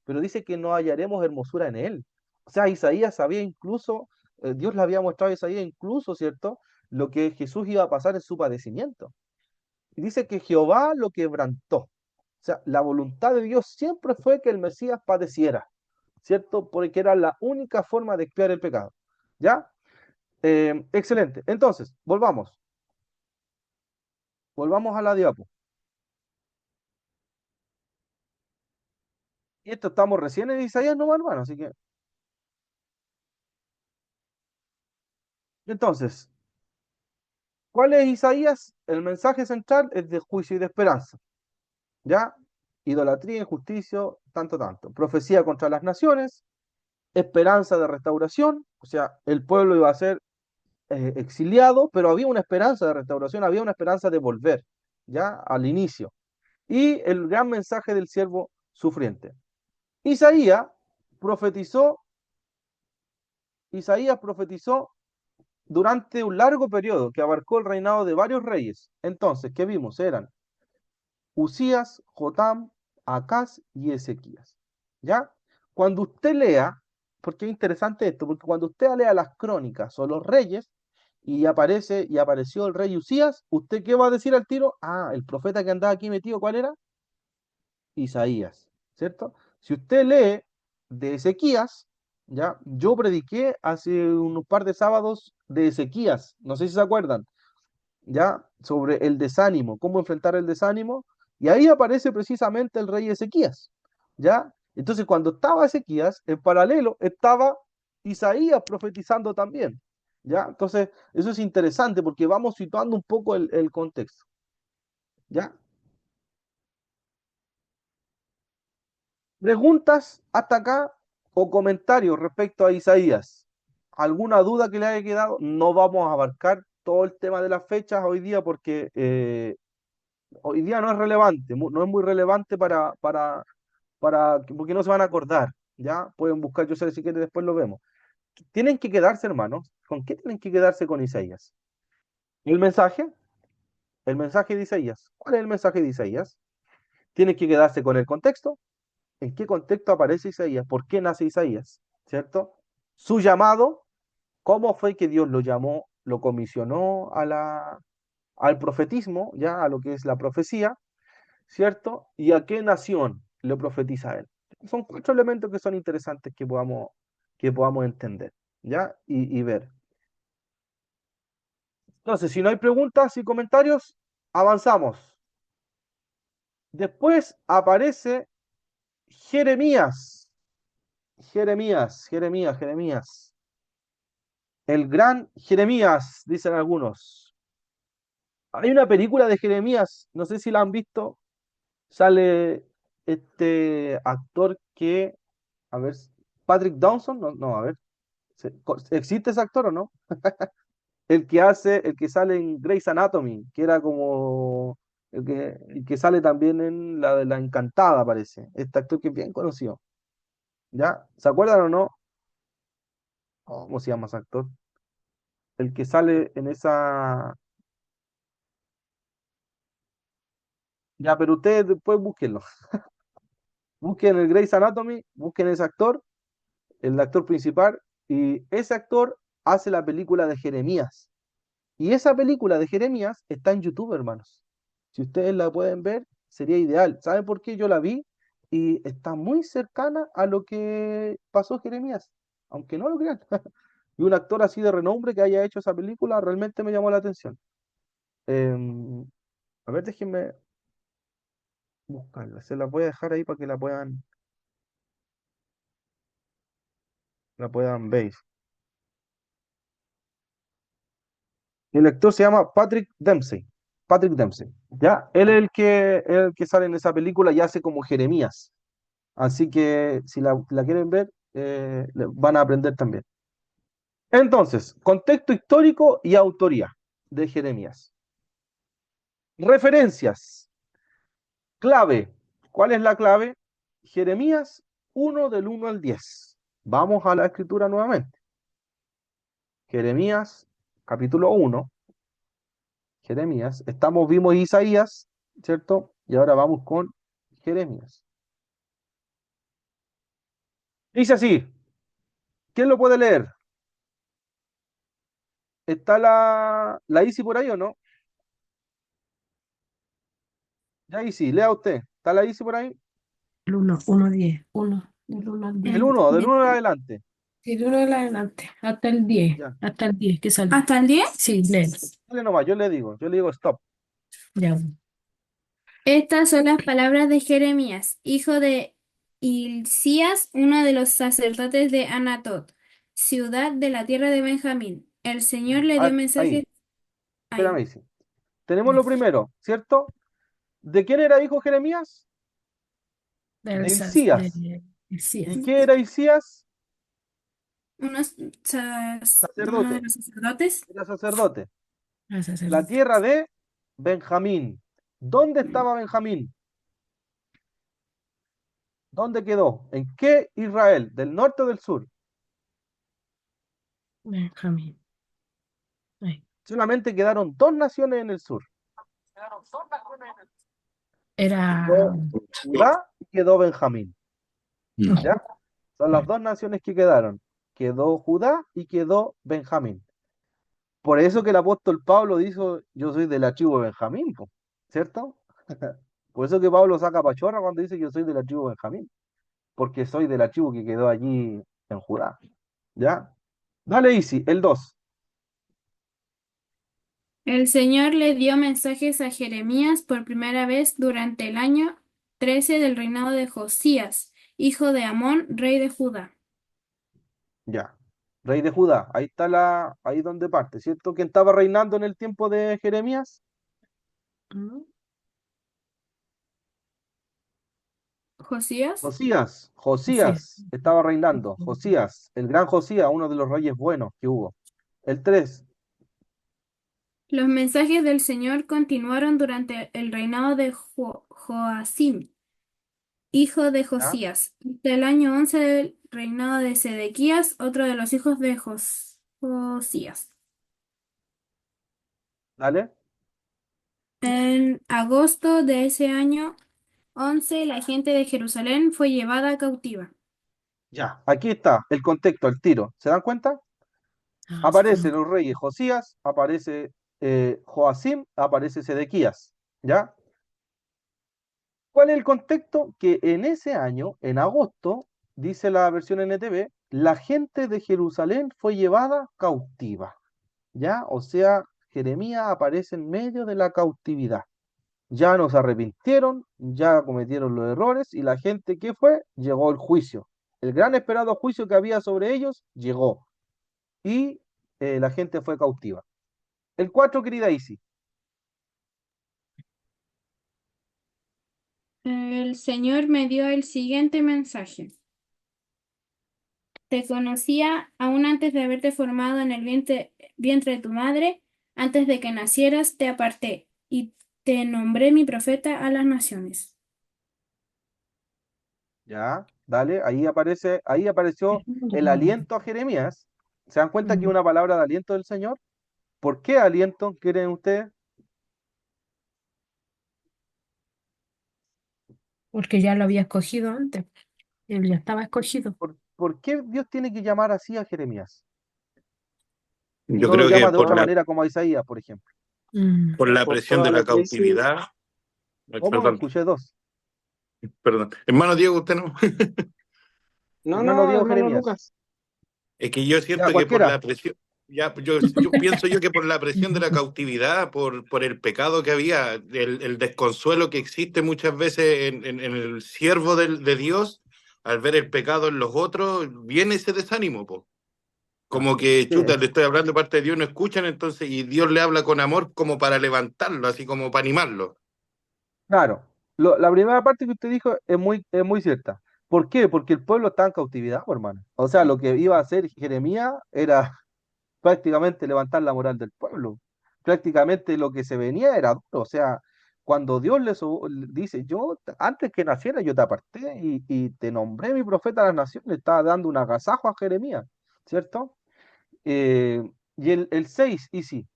pero dice que no hallaremos hermosura en él. O sea, Isaías sabía incluso, Dios le había mostrado a Isaías incluso, ¿cierto? Lo que Jesús iba a pasar en su padecimiento. Y dice que Jehová lo quebrantó. O sea, la voluntad de Dios siempre fue que el Mesías padeciera, ¿cierto? Porque era la única forma de expiar el pecado. ¿Ya? Excelente. Entonces, volvamos a la diapo. Y esto estamos recién en Isaías, no, hermano, así que. Entonces, ¿cuál es Isaías? El mensaje central es de juicio y de esperanza. ¿Ya? Idolatría, injusticia, tanto, tanto. Profecía contra las naciones, esperanza de restauración, o sea, el pueblo iba a ser exiliado, pero había una esperanza de restauración, había una esperanza de volver, ¿ya? Al inicio. Y el gran mensaje del siervo sufriente. Isaías profetizó, Isaías profetizó durante un largo periodo que abarcó el reinado de varios reyes. Entonces, ¿qué vimos? Eran Usías, Jotam, Acaz y Ezequías. ¿Ya? Cuando usted lea, porque es interesante esto, porque cuando usted lea las crónicas o los reyes, y apareció el rey Usías, ¿usted qué va a decir al tiro? Ah, el profeta que andaba aquí metido, ¿cuál era? Isaías, ¿cierto? Si usted lee de Ezequías, ¿ya? Yo prediqué hace unos par de sábados de Ezequías, no sé si se acuerdan, ¿ya? Sobre el desánimo, cómo enfrentar el desánimo, y ahí aparece precisamente el rey Ezequías, ¿ya? Entonces, cuando estaba Ezequías, en paralelo estaba Isaías profetizando también, ¿ya? Entonces, eso es interesante porque vamos situando un poco el contexto, ¿ya? ¿Preguntas hasta acá o comentarios respecto a Isaías? ¿Alguna duda que le haya quedado? No vamos a abarcar todo el tema de las fechas hoy día porque hoy día no es relevante, no es muy relevante porque no se van a acordar, ¿ya? Pueden buscar, yo sé si quieren después lo vemos. Tienen que quedarse, hermanos. ¿Con qué tienen que quedarse con Isaías? El mensaje, el mensaje de Isaías. ¿Cuál es el mensaje de Isaías? Tienen que quedarse con el contexto. ¿En qué contexto aparece Isaías? ¿Por qué nace Isaías? ¿Cierto? Su llamado, ¿cómo fue que Dios lo llamó, lo comisionó al profetismo, ya a lo que es la profecía? ¿Cierto? ¿Y a qué nación le profetiza a él? Son cuatro elementos que son interesantes que podamos entender, ¿ya? Y ver. Entonces, si no hay preguntas y comentarios, avanzamos. Después aparece Jeremías. Jeremías, Jeremías, Jeremías. El gran Jeremías, dicen algunos. Hay una película de Jeremías, no sé si la han visto. Sale este actor que, a ver, Patrick Dawson, no, no, a ver, ¿existe ese actor o no? El que sale en Grey's Anatomy, que era como el que sale también en la de la Encantada, parece. Este actor que es bien conocido. ¿Ya? ¿Se acuerdan o no? Oh, ¿cómo se llama ese actor? El que sale en esa. Ya, pero ustedes después búsquenlo. Busquen el Grey's Anatomy, busquen ese actor, el actor principal, y ese actor hace la película de Jeremías. Y esa película de Jeremías está en YouTube, hermanos. Si ustedes la pueden ver, sería ideal. ¿Saben por qué yo la vi? Y está muy cercana a lo que pasó Jeremías, aunque no lo crean. Y un actor así de renombre que haya hecho esa película realmente me llamó la atención. Em, a ver, déjenme buscarla. Se la voy a dejar ahí para que la puedan ver. El actor se llama Patrick Dempsey. Patrick Dempsey. Ya, él es el que sale en esa película y hace como Jeremías. Así que si la quieren ver, van a aprender también. Entonces, contexto histórico y autoría de Jeremías. Referencias. Clave. ¿Cuál es la clave? Jeremías 1 del 1 al 10. Vamos a la escritura nuevamente. Jeremías, capítulo 1. Jeremías. Vimos Isaías, ¿cierto? Y ahora vamos con Jeremías. Dice así. ¿Quién lo puede leer? ¿Está la Isi por ahí o no? Ya Isi, lea usted. ¿Está la Isi por ahí? El 1, 1, 10, 1, del 1 al 10. Del 1, del 1 en adelante. Sí, del 1 en adelante, Ya. hasta el 10 que salió. ¿Hasta el 10? Sí, lee. Dale nomás, yo le digo stop. Ya. Estas son las palabras de Jeremías, hijo de Hilcías, uno de los sacerdotes de Anatot, ciudad de la tierra de Benjamín. El Señor le dio Ah, mensajes. ahí, espérame, Ahí. Isi. Tenemos lo primero, ¿cierto? ¿De quién era hijo Jeremías? Del De Hilcías. Hilcías. ¿Y qué era Hilcías? Unos uno de Sacerdote. los sacerdotes. Era sacerdote. El La sacerdote. tierra de Benjamín. ¿Dónde estaba Benjamín? ¿Dónde quedó? ¿En qué Israel? ¿Del norte o del sur? Benjamín. Ahí. Solamente quedaron dos naciones en el sur. Era. Quedó Judá y quedó Benjamín. Mm. ¿Ya? Son las dos naciones que quedaron. Quedó Judá y quedó Benjamín. Por eso que el apóstol Pablo dijo, yo soy de la tribu de Benjamín, po, ¿cierto? Por eso que Pablo saca pachorra cuando dice que yo soy de la tribu de Benjamín, porque soy de la tribu que quedó allí en Judá. ¿Ya? Dale, Isi, el 2. El Señor le dio mensajes a Jeremías por primera vez durante el año 13 del reinado de Josías, hijo de Amón, rey de Judá. Ya. Rey de Judá, ahí donde parte, ¿cierto? ¿Quién estaba reinando en el tiempo de Jeremías? ¿No? ¿Josías? Josías, Sí. Josías estaba reinando. Josías, el gran Josías, uno de los reyes buenos que hubo. El 3. Los mensajes del Señor continuaron durante el reinado de Joacim, hijo de ¿Ya? Josías, hasta el año 11 del reinado de Sedequías, otro de los hijos de Josías. Dale. En agosto de ese año 11, la gente de Jerusalén fue llevada cautiva. Ya. Aquí está el contexto, el tiro. ¿Se dan cuenta? Ah, sí, Aparecen los reyes Josías, aparece Joacim, aparece Sedequías. ¿Ya? ¿Cuál es el contexto? Que en ese año, en agosto, dice la versión NTV, la gente de Jerusalén fue llevada cautiva. ¿Ya? O sea, Jeremías aparece en medio de la cautividad. Ya nos arrepintieron, ya cometieron los errores y la gente, ¿qué fue? Llegó el juicio. El gran esperado juicio que había sobre ellos llegó y la gente fue cautiva. El 4, querida Isi. El Señor me dio el siguiente mensaje. Te conocía aún antes de haberte formado en el vientre de tu madre, antes de que nacieras te aparté y te nombré mi profeta a las naciones. Ya, dale, ahí apareció el aliento a Jeremías. ¿Se dan cuenta que es una palabra de aliento del Señor? ¿Por qué aliento quieren ustedes? Porque ya lo había escogido antes. Él ya estaba escogido. ¿Por qué Dios tiene que llamar así a Jeremías? Y Yo no lo creo que llama de otra manera como a Isaías, por ejemplo. por la Por presión toda de la la crisis. cautividad. Ay, ¿Cómo? perdón, Escuché dos. perdón. Hermano Diego, usted no. No, Hermano Diego hermano Jeremías. Lucas. Es que yo Ya, siento que por cualquiera. la presión, ya, pienso yo que por la presión de la cautividad, por el pecado que había, el desconsuelo que existe muchas veces en el siervo de Dios, al ver el pecado en los otros, viene ese desánimo, po. Como que, Sí, chuta, le estoy hablando de parte de Dios, no escuchan, entonces, y Dios le habla con amor como para levantarlo, así como para animarlo. claro. La primera parte que usted dijo es muy cierta. ¿Por qué? Porque el pueblo está en cautividad, pues, hermano. O sea, lo que iba a hacer Jeremías era prácticamente levantar la moral del pueblo. Prácticamente lo que se venía era duro. O sea, cuando Dios le dice, antes que naciera, yo te aparté y te nombré mi profeta a las naciones, le estaba dando un agasajo a Jeremías, ¿cierto? Eh, y el 6, y sí.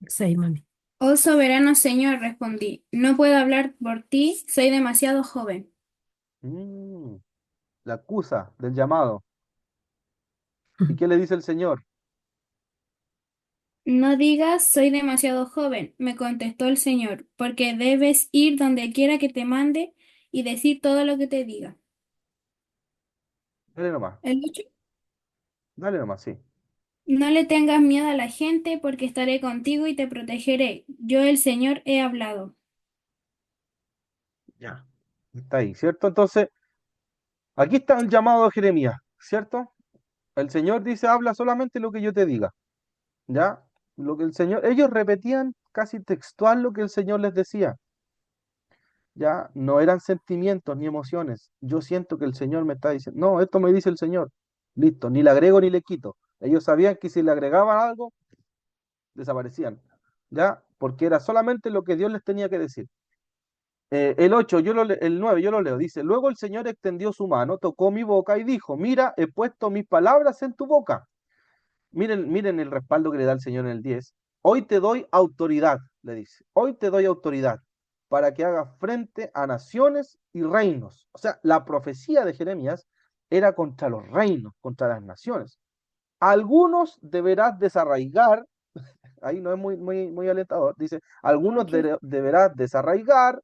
Sí, mami. Oh soberano Señor, respondí, no puedo hablar por ti, soy demasiado joven. Mm, la acusa del llamado. ¿Y qué le dice el Señor? No digas soy demasiado joven, me contestó el Señor, porque debes ir donde quiera que te mande y decir todo lo que te diga. Dale nomás, El 8. dale nomás, sí. No le tengas miedo a la gente, porque estaré contigo y te protegeré. Yo, el Señor, he hablado. Ya. Está ahí, ¿cierto? Entonces, aquí está el llamado de Jeremías, ¿cierto? El Señor dice, habla solamente lo que yo te diga, ¿ya? Lo que el Señor, ellos repetían casi textual lo que el Señor les decía, ¿ya? No eran sentimientos ni emociones. Yo siento que el Señor me está diciendo, no, esto me dice el Señor. Listo, ni le agrego ni le quito. Ellos sabían que si le agregaban algo, desaparecían, ¿ya? Porque era solamente lo que Dios les tenía que decir. El 8, el 9, yo lo leo, dice, luego el Señor extendió su mano, tocó mi boca y dijo, mira, he puesto mis palabras en tu boca. Miren el respaldo que le da el Señor en el 10. Hoy te doy autoridad, le dice, hoy te doy autoridad para que hagas frente a naciones y reinos. O sea, la profecía de Jeremías era contra los reinos, contra las naciones. Algunos deberás desarraigar, ahí no es muy alentador, dice, algunos deberás desarraigar,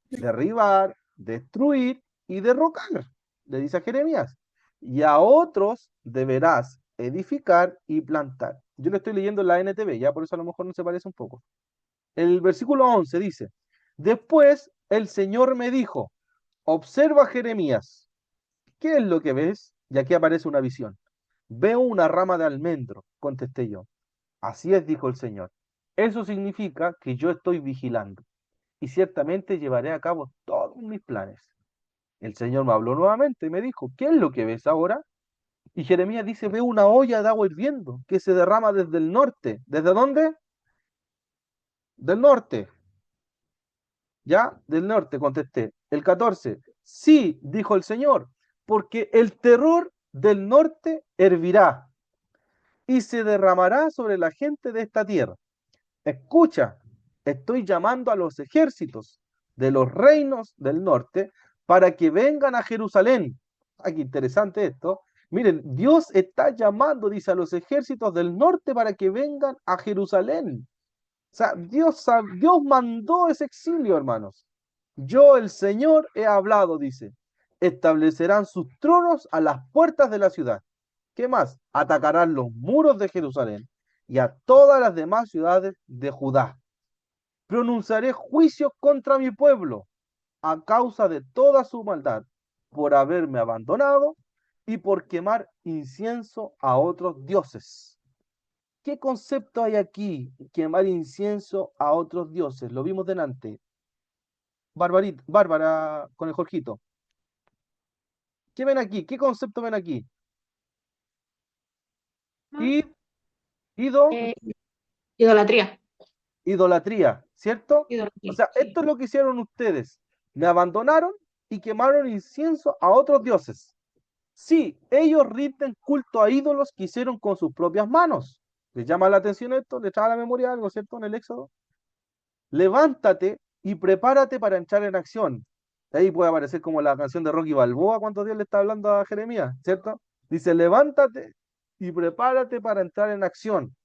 derribar, destruir y derrocar, le dice a Jeremías. Y a otros deberás edificar y plantar. Yo le estoy leyendo en la NTV, ya por eso a lo mejor no se parece un poco. El versículo 11 dice, después el Señor me dijo, observa Jeremías, ¿qué es lo que ves? Y aquí aparece una visión. Veo una rama de almendro, contesté yo. Así es, dijo el Señor. Eso significa que yo estoy vigilando y ciertamente llevaré a cabo todos mis planes. El Señor me habló nuevamente y me dijo, ¿qué es lo que ves ahora? Y Jeremías dice, veo una olla de agua hirviendo que se derrama desde el norte. ¿Desde dónde? Del norte. ¿Ya? Del norte, contesté. El 14, sí, dijo el Señor, porque el terror del norte hervirá y se derramará sobre la gente de esta tierra. Escucha, estoy llamando a los ejércitos de los reinos del norte para que vengan a Jerusalén. Qué interesante esto. Miren, Dios está llamando, dice, a los ejércitos del norte para que vengan a Jerusalén. O sea, Dios mandó ese exilio, hermanos. Yo, el Señor, he hablado, dice. Establecerán sus tronos a las puertas de la ciudad. ¿Qué más? Atacarán los muros de Jerusalén y a todas las demás ciudades de Judá. Pronunciaré juicios contra mi pueblo a causa de toda su maldad por haberme abandonado y por quemar incienso a otros dioses. ¿Qué concepto hay aquí? Quemar incienso a otros dioses. Lo vimos delante. Bárbara con el Jorgito. ¿Qué ven aquí? ¿Qué concepto ven aquí? Y, ido, Eh, idolatría. idolatría, ¿cierto? O Idolatría, sea, sí. esto es lo que hicieron ustedes. Me abandonaron y quemaron incienso a otros dioses. Sí, ellos rinden culto a ídolos que hicieron con sus propias manos. ¿Les llama la atención esto? ¿Les trae a la memoria algo, cierto, en el Éxodo? Levántate y prepárate para entrar en acción. Ahí puede aparecer como la canción de Rocky Balboa cuando Dios le está hablando a Jeremías, ¿cierto? Dice, levántate y prepárate para entrar en acción.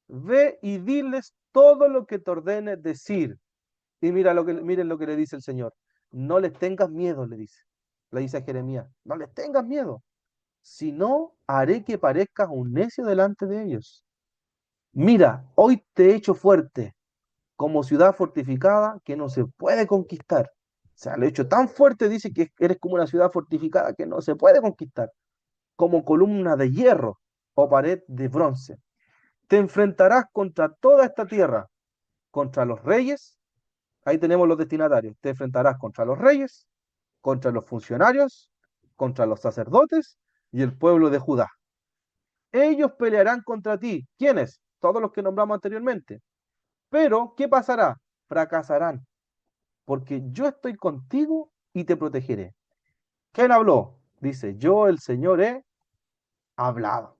Ve y diles todo lo que te ordene decir. Y miren lo que le dice el Señor. No les tengas miedo, le dice a Jeremías. No les tengas miedo. Si no, haré que parezcas un necio delante de ellos. Mira, hoy te he hecho fuerte como ciudad fortificada que no se puede conquistar. O sea, lo he hecho tan fuerte, dice que eres como una ciudad fortificada que no se puede conquistar, como columna de hierro o pared de bronce. Te enfrentarás contra toda esta tierra, contra los reyes, ahí tenemos los destinatarios, te enfrentarás contra los reyes, contra los funcionarios, contra los sacerdotes y el pueblo de Judá. Ellos pelearán contra ti. ¿Quiénes? Todos los que nombramos anteriormente. Pero, ¿qué pasará? Fracasarán, porque yo estoy contigo y te protegeré. ¿Quién habló? Dice, yo el Señor he hablado.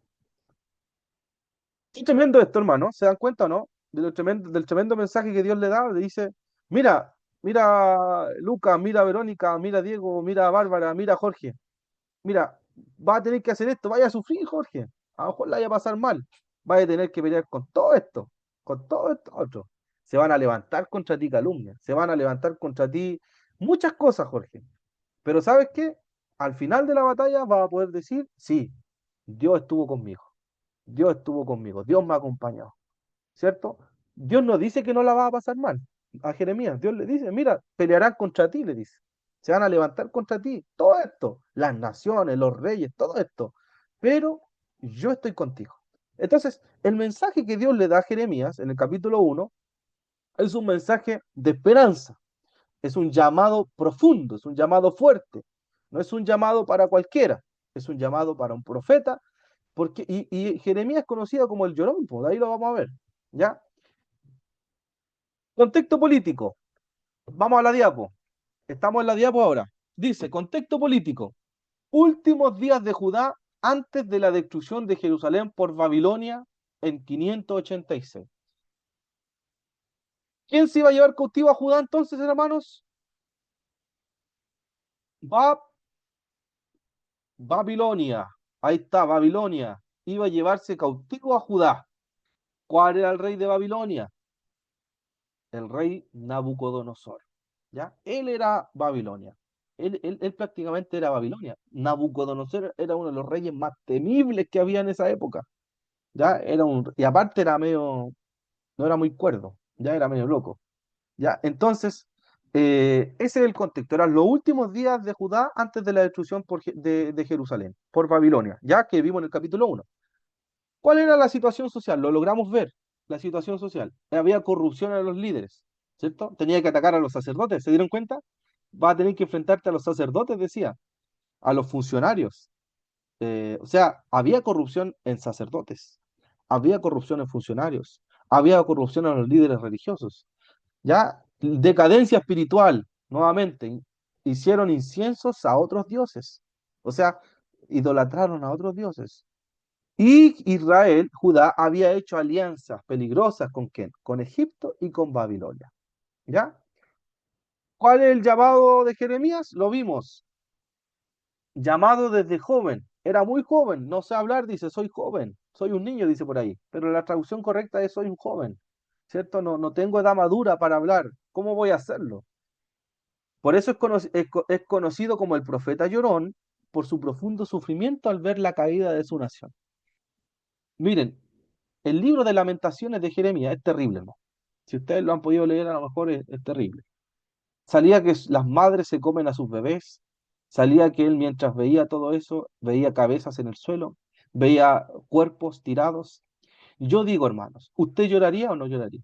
Qué tremendo esto, hermano. ¿Se dan cuenta o no? Del tremendo mensaje que Dios le da. Le dice, mira, mira Lucas, mira Verónica, mira Diego, mira Bárbara, mira Jorge. Mira, va a tener que hacer esto, vaya a sufrir, Jorge. A lo mejor la vaya a pasar mal. Vaya a tener que pelear con todo esto otro. Se van a levantar contra ti calumnias, se van a levantar contra ti muchas cosas, Jorge. Pero ¿sabes qué? Al final de la batalla vas a poder decir, sí, Dios estuvo conmigo, Dios estuvo conmigo, Dios me ha acompañado, ¿cierto? Dios no dice que no la va a pasar mal a Jeremías. Dios le dice, mira, pelearán contra ti, le dice. Se van a levantar contra ti. Todo esto, las naciones, los reyes, todo esto. Pero yo estoy contigo. Entonces, el mensaje que Dios le da a Jeremías en el capítulo 1 es un mensaje de esperanza. Es un llamado profundo, es un llamado fuerte. No es un llamado para cualquiera. Es un llamado para un profeta. Y Jeremías es conocido como el llorón, pues, de ahí lo vamos a ver. ¿Ya? Contexto político. Vamos a la diapo. Estamos en la diapo ahora. Dice, contexto político. Últimos días de Judá antes de la destrucción de Jerusalén por Babilonia en 586. ¿Quién se iba a llevar cautivo a Judá entonces, hermanos? Babilonia. Ahí está, Babilonia. Iba a llevarse cautivo a Judá. ¿Cuál era el rey de Babilonia? El rey Nabucodonosor. ¿Ya? Él era Babilonia. Él prácticamente era Babilonia. Nabucodonosor era uno de los reyes más temibles que había en esa época. ¿Ya? Y aparte era medio, no era muy cuerdo, ya era medio loco. ¿Ya? Entonces, ese es el contexto. Eran los últimos días de Judá antes de la destrucción de Jerusalén, por Babilonia, ya que vimos en el capítulo 1. ¿Cuál era la situación social? Lo logramos ver, la situación social. Había corrupción en los líderes, ¿cierto? Tenía que atacar a los sacerdotes, ¿se dieron cuenta? Va a tener que enfrentarte a los sacerdotes, decía, a los funcionarios. O sea, había corrupción en sacerdotes, había corrupción en funcionarios, había corrupción en los líderes religiosos. Ya, decadencia espiritual, nuevamente, hicieron inciensos a otros dioses. O sea, idolatraron a otros dioses. Y Israel, Judá, había hecho alianzas peligrosas ¿con quién? Con Egipto y con Babilonia. ¿Ya? ¿Cuál es el llamado de Jeremías? Lo vimos. Llamado desde joven. Era muy joven. No sé hablar, dice, soy joven. Soy un niño, dice por ahí. Pero la traducción correcta es soy un joven. ¿Cierto? No tengo edad madura para hablar. ¿Cómo voy a hacerlo? Por eso es conocido como el profeta llorón por su profundo sufrimiento al ver la caída de su nación. Miren, el libro de Lamentaciones de Jeremías es terrible, ¿no? Si ustedes lo han podido leer, a lo mejor es terrible. Salía que las madres se comen a sus bebés, salía que él mientras veía todo eso, veía cabezas en el suelo, veía cuerpos tirados. Yo digo, hermanos, ¿usted lloraría o no lloraría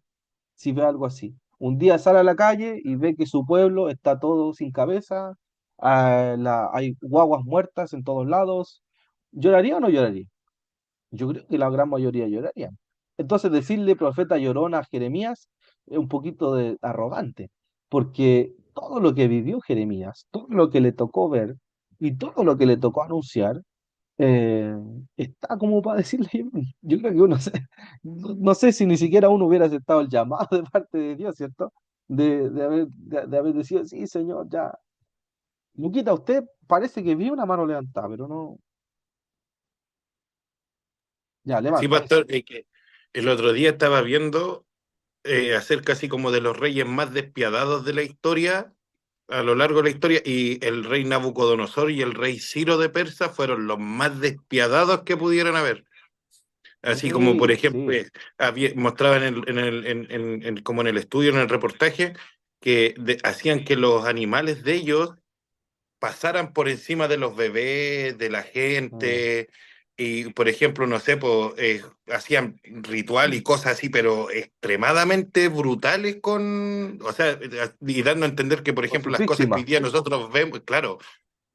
si ve algo así? Un día sale a la calle y ve que su pueblo está todo sin cabeza, hay guaguas muertas en todos lados. ¿Lloraría o no lloraría? Yo creo que la gran mayoría lloraría. Entonces decirle profeta llorón a Jeremías es un poquito de arrogante, porque todo lo que vivió Jeremías, todo lo que le tocó ver y todo lo que le tocó anunciar, eh, está como para decirle llorón. Yo creo que uno no sé si ni siquiera uno hubiera aceptado el llamado de parte de Dios, ¿cierto? De haber decidido, sí, Señor, ya. Luquita, usted parece que vio una mano levantada, pero no. Ya, Sí, levanta eso. pastor, que el otro día estaba viendo acerca así como de los reyes más despiadados de la historia, a lo largo de la historia, y el rey Nabucodonosor y el rey Ciro de Persa fueron los más despiadados que pudieran haber. Así como, por Sí, ejemplo, sí. mostraban como en el estudio, en el reportaje, que hacían que los animales de ellos pasaran por encima de los bebés, de la Mm. gente, y por ejemplo, no sé, pues, hacían ritual y cosas así, pero extremadamente brutales o sea, y dando a entender que, por Con ejemplo, sus las cosas que hoy víctimas. día nosotros vemos, claro,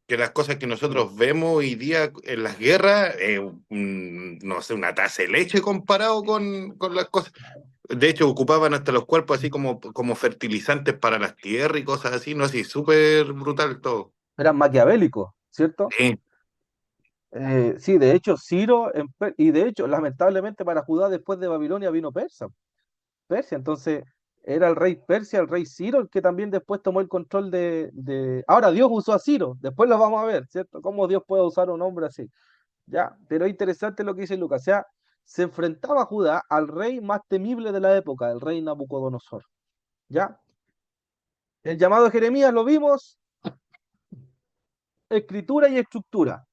que las cosas que Mm. nosotros vemos hoy día en las guerras, no sé, una taza de leche comparado con las cosas. De hecho, ocupaban hasta los cuerpos así como fertilizantes para las tierras y cosas así, ¿no? Así, súper brutal todo. Eran maquiavélicos, ¿cierto? Sí. Sí, de hecho, Ciro, y de hecho, lamentablemente para Judá después de Babilonia vino Persia, entonces era el rey Persia, el rey Ciro, el que también después tomó el control Ahora Dios usó a Ciro, después lo vamos a ver, ¿cierto? Cómo Dios puede usar a un hombre así, ¿ya? Pero es interesante lo que dice Lucas, o sea, se enfrentaba Judá al rey más temible de la época, el rey Nabucodonosor, ¿ya? El llamado de Jeremías lo vimos, escritura y estructura.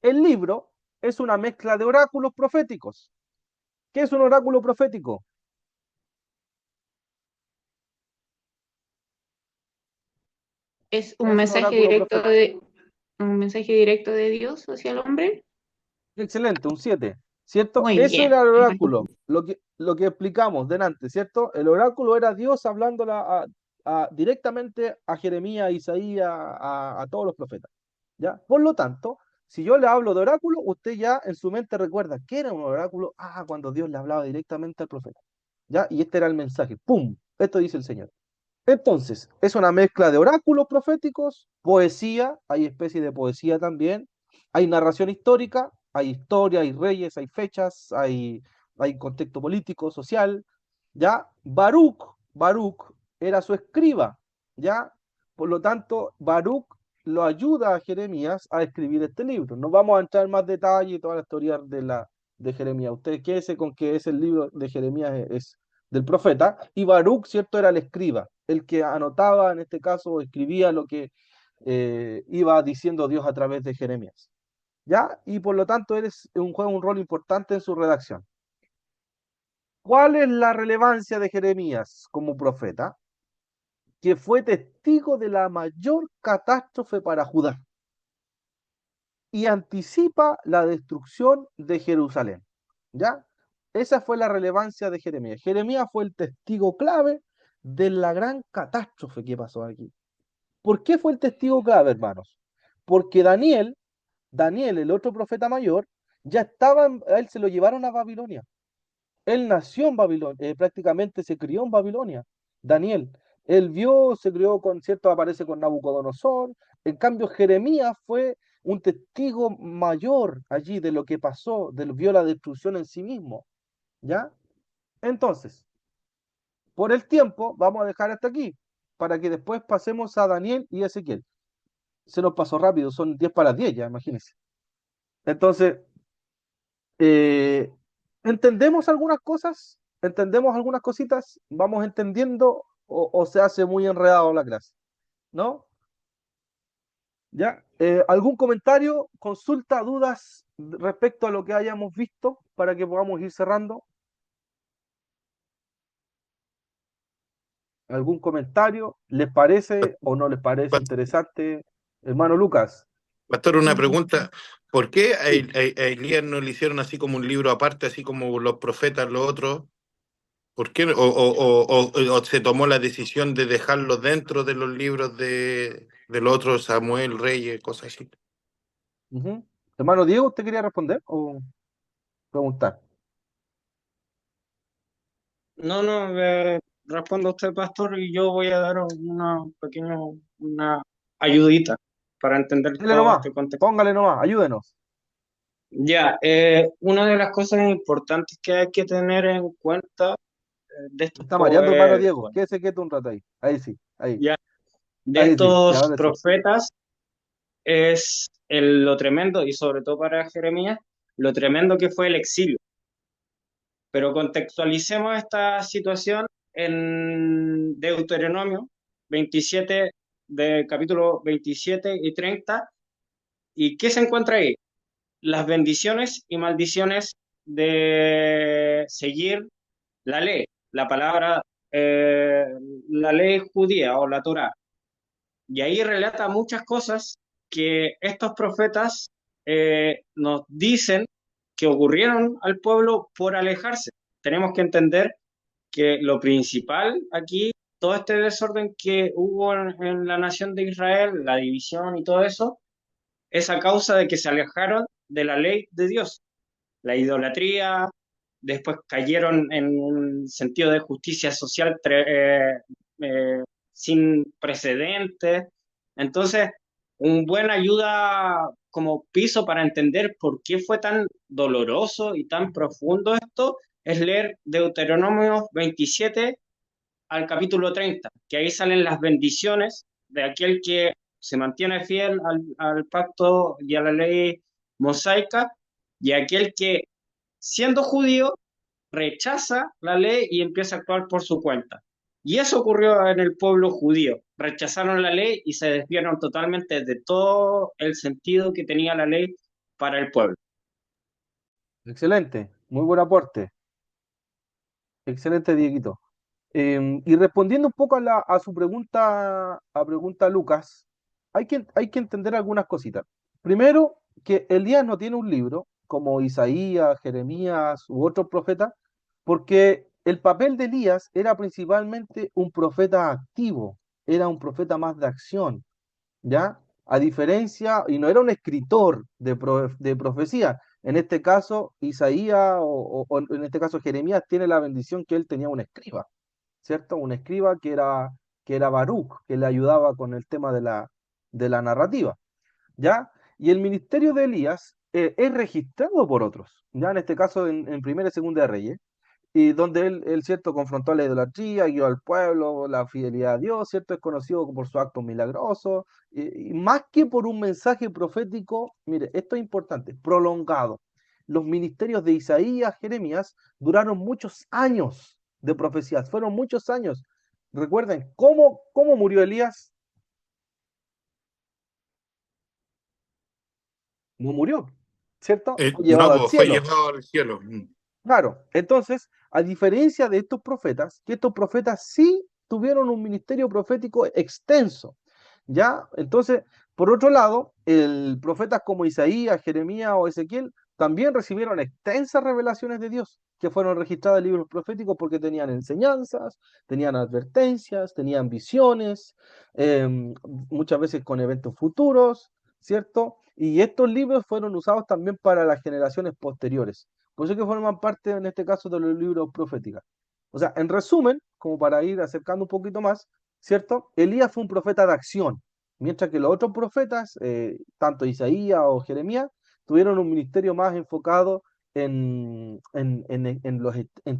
El libro es una mezcla de oráculos proféticos. ¿Qué es un oráculo profético? Es ¿Qué es un oráculo profético? un mensaje directo de Dios hacia el hombre. Excelente, un 7, ¿cierto? Muy Eso era bien. el oráculo, lo que explicamos delante, ¿cierto? El oráculo era Dios hablando directamente a Jeremías, a Isaías, a todos los profetas, ¿ya? Por lo tanto, si yo le hablo de oráculo, usted ya en su mente recuerda que era un oráculo, cuando Dios le hablaba directamente al profeta, ¿ya? Y este era el mensaje, ¡pum! Esto dice el Señor. Entonces, es una mezcla de oráculos proféticos, poesía, hay especie de poesía también, hay narración histórica, hay historia, hay reyes, hay fechas, hay contexto político, social, ¿ya? Baruch era su escriba, ¿ya? Por lo tanto, Baruch lo ayuda a Jeremías a escribir este libro. No vamos a entrar en más detalle y toda la historia de Jeremías. Usted quédese con que es el libro de Jeremías, es del profeta, y Baruch, ¿cierto? Era el escriba, el que anotaba, en este caso, escribía lo que iba diciendo Dios a través de Jeremías, ¿ya? Y por lo tanto, juega un rol importante en su redacción. ¿Cuál es la relevancia de Jeremías como profeta? Que fue testigo de la mayor catástrofe para Judá y anticipa la destrucción de Jerusalén, ¿ya? Esa fue la relevancia de Jeremías. Jeremías fue el testigo clave de la gran catástrofe que pasó aquí. ¿Por qué fue el testigo clave, hermanos? Porque Daniel, el otro profeta mayor, ya estaba, a él se lo llevaron a Babilonia. Él nació en Babilonia, prácticamente se crió en Babilonia. Daniel, él se crió con, cierto, aparece con Nabucodonosor. En cambio, Jeremías fue un testigo mayor allí de lo que pasó, vio la destrucción en sí mismo. ¿Ya? Entonces, por el tiempo, vamos a dejar hasta aquí, para que después pasemos a Daniel y Ezequiel. Se nos pasó rápido, son 10 para 10 ya, imagínense. Entonces, eh, ¿entendemos algunas cosas? ¿Entendemos algunas cositas? ¿Vamos entendiendo o se hace muy enredado la clase? ¿No? ¿Ya? ¿Algún comentario, consulta, dudas respecto a lo que hayamos visto para que podamos ir cerrando? ¿Algún comentario? ¿Les parece o no les parece interesante? Hermano Lucas. Pastor, una pregunta. ¿Por qué a Elías no le hicieron así como un libro aparte, así como los profetas, los otros? ¿Por qué? ¿O se tomó la decisión de dejarlo dentro de los libros de los otros, Samuel, Reyes, cosas así? Ujú. Hermano Diego, ¿usted quería responder o preguntar? No, no, responda usted, pastor, y yo voy a dar una ayudita para entender Dile todo nomás, este contexto. póngale nomás, ayúdenos. Ya, una de las cosas importantes que hay que tener en cuenta de Me estos, está mareando, hermano Diego. Quédese quieto un rato ahí. Ahí sí, ya, de ahí sí, y estos ahora sí. profetas es lo tremendo, y sobre todo para Jeremías, lo tremendo que fue el exilio. Pero contextualicemos esta situación en Deuteronomio 27, de capítulo 27 y 30. ¿Y qué se encuentra ahí? Las bendiciones y maldiciones de seguir la ley, la palabra, eh, la ley judía o la Torá. Y ahí relata muchas cosas que estos profetas nos dicen que ocurrieron al pueblo por alejarse. Tenemos que entender que lo principal aquí, todo este desorden que hubo en la nación de Israel, la división y todo eso, es a causa de que se alejaron de la ley de Dios. La idolatría, después cayeron en un sentido de justicia social sin precedentes. Entonces, un buen ayuda como piso para entender por qué fue tan doloroso y tan profundo esto es leer Deuteronomio 27 al capítulo 30, que ahí salen las bendiciones de aquel que se mantiene fiel al pacto y a la ley mosaica, y aquel que, siendo judío, rechaza la ley y empieza a actuar por su cuenta. Y eso ocurrió en el pueblo judío. Rechazaron la ley y se desviaron totalmente de todo el sentido que tenía la ley para el pueblo. Excelente, muy buen aporte. Excelente, Dieguito. Y respondiendo un poco a su pregunta, Lucas, hay que entender algunas cositas. Primero, que Elías no tiene un libro como Isaías, Jeremías u otros profetas, porque el papel de Elías era principalmente un profeta activo, era un profeta más de acción. ¿Ya? A diferencia, y no era un escritor de profecía, en este caso Isaías o en este caso Jeremías tiene la bendición que él tenía un escriba, ¿cierto? Un escriba que era Baruch, que le ayudaba con el tema de la narrativa, ¿ya? Y el ministerio de Elías es registrado por otros, ¿ya? En este caso en Primera y Segunda de Reyes, y donde él, ¿cierto?, confrontó la idolatría, guió al pueblo, la fidelidad a Dios, ¿cierto?, es conocido por sus actos milagrosos, y más que por un mensaje profético, mire, esto es importante, prolongado. Los ministerios de Isaías, Jeremías, duraron muchos años de profecías, fueron muchos años. Recuerden, ¿cómo murió Elías? No murió, ¿cierto? Fue No, llevado al pues fue cielo. llevado al cielo. Claro, entonces, a diferencia de estos profetas, que estos profetas sí tuvieron un ministerio profético extenso, ¿ya? Entonces, por otro lado, profetas como Isaías, Jeremías o Ezequiel también recibieron extensas revelaciones de Dios, que fueron registradas en libros proféticos porque tenían enseñanzas, tenían advertencias, tenían visiones, muchas veces con eventos futuros, ¿cierto? Y estos libros fueron usados también para las generaciones posteriores. Por eso que forman parte, en este caso, de los libros proféticos. O sea, en resumen, como para ir acercando un poquito más, ¿cierto? Elías fue un profeta de acción, mientras que los otros profetas, tanto Isaías o Jeremías, tuvieron un ministerio más enfocado en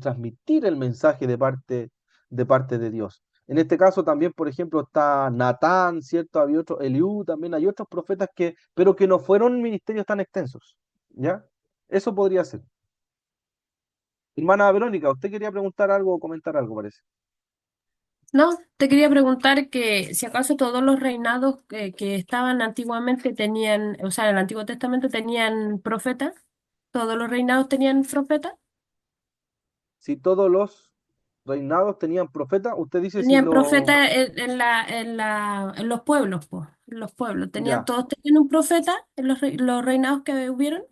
transmitir el mensaje de parte de Dios. En este caso también, por ejemplo, está Natán, ¿cierto? Había otro, Eliú, también hay otros profetas pero que no fueron ministerios tan extensos, ¿ya? Eso podría ser. Hermana Verónica, usted quería preguntar algo o comentar algo, parece. No, te quería preguntar que si acaso todos los reinados que estaban antiguamente tenían, o sea, en el Antiguo Testamento tenían profetas, todos los reinados tenían profetas. Si todos los reinados tenían profetas. Usted dice si Tenían lo... profeta en los pueblos, pues, en los pueblos. Ya. Todos tenían un profeta en los reinados que hubieron.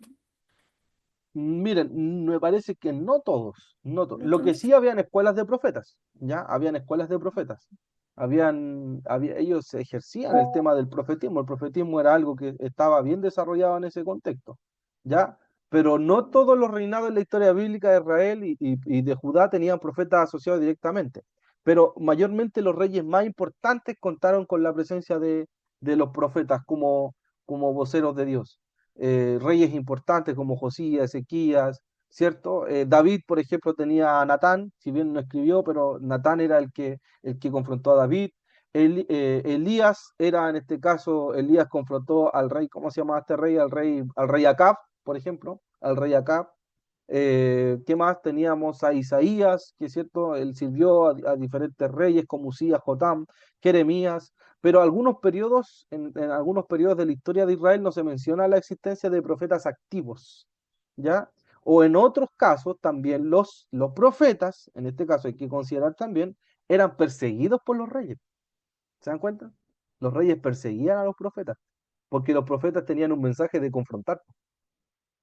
Miren, me parece que no todos, no todos. No Lo que todos. sí habían escuelas de profetas, ¿ya? Habían escuelas de profetas. Ellos ejercían el tema del profetismo. El profetismo era algo que estaba bien desarrollado en ese contexto, ¿ya? Pero no todos los reinados en la historia bíblica de Israel y de Judá tenían profetas asociados directamente. Pero mayormente los reyes más importantes contaron con la presencia de los profetas como voceros de Dios. Reyes importantes como Josías, Ezequías, ¿cierto? David, por ejemplo, tenía a Natán, si bien no escribió, pero Natán era el que confrontó a David. Elías era, en este caso, Elías confrontó al rey, ¿cómo se llama este rey? Al rey Acab, por ejemplo, al rey Acab. ¿Qué más? Teníamos a Isaías, que es cierto, él sirvió a diferentes reyes como Usías, Jotam, Jeremías, pero en algunos periodos de la historia de Israel no se menciona la existencia de profetas activos, ¿ya? O en otros casos también los profetas, en este caso hay que considerar también, eran perseguidos por los reyes. ¿Se dan cuenta? Los reyes perseguían a los profetas, porque los profetas tenían un mensaje de confrontar.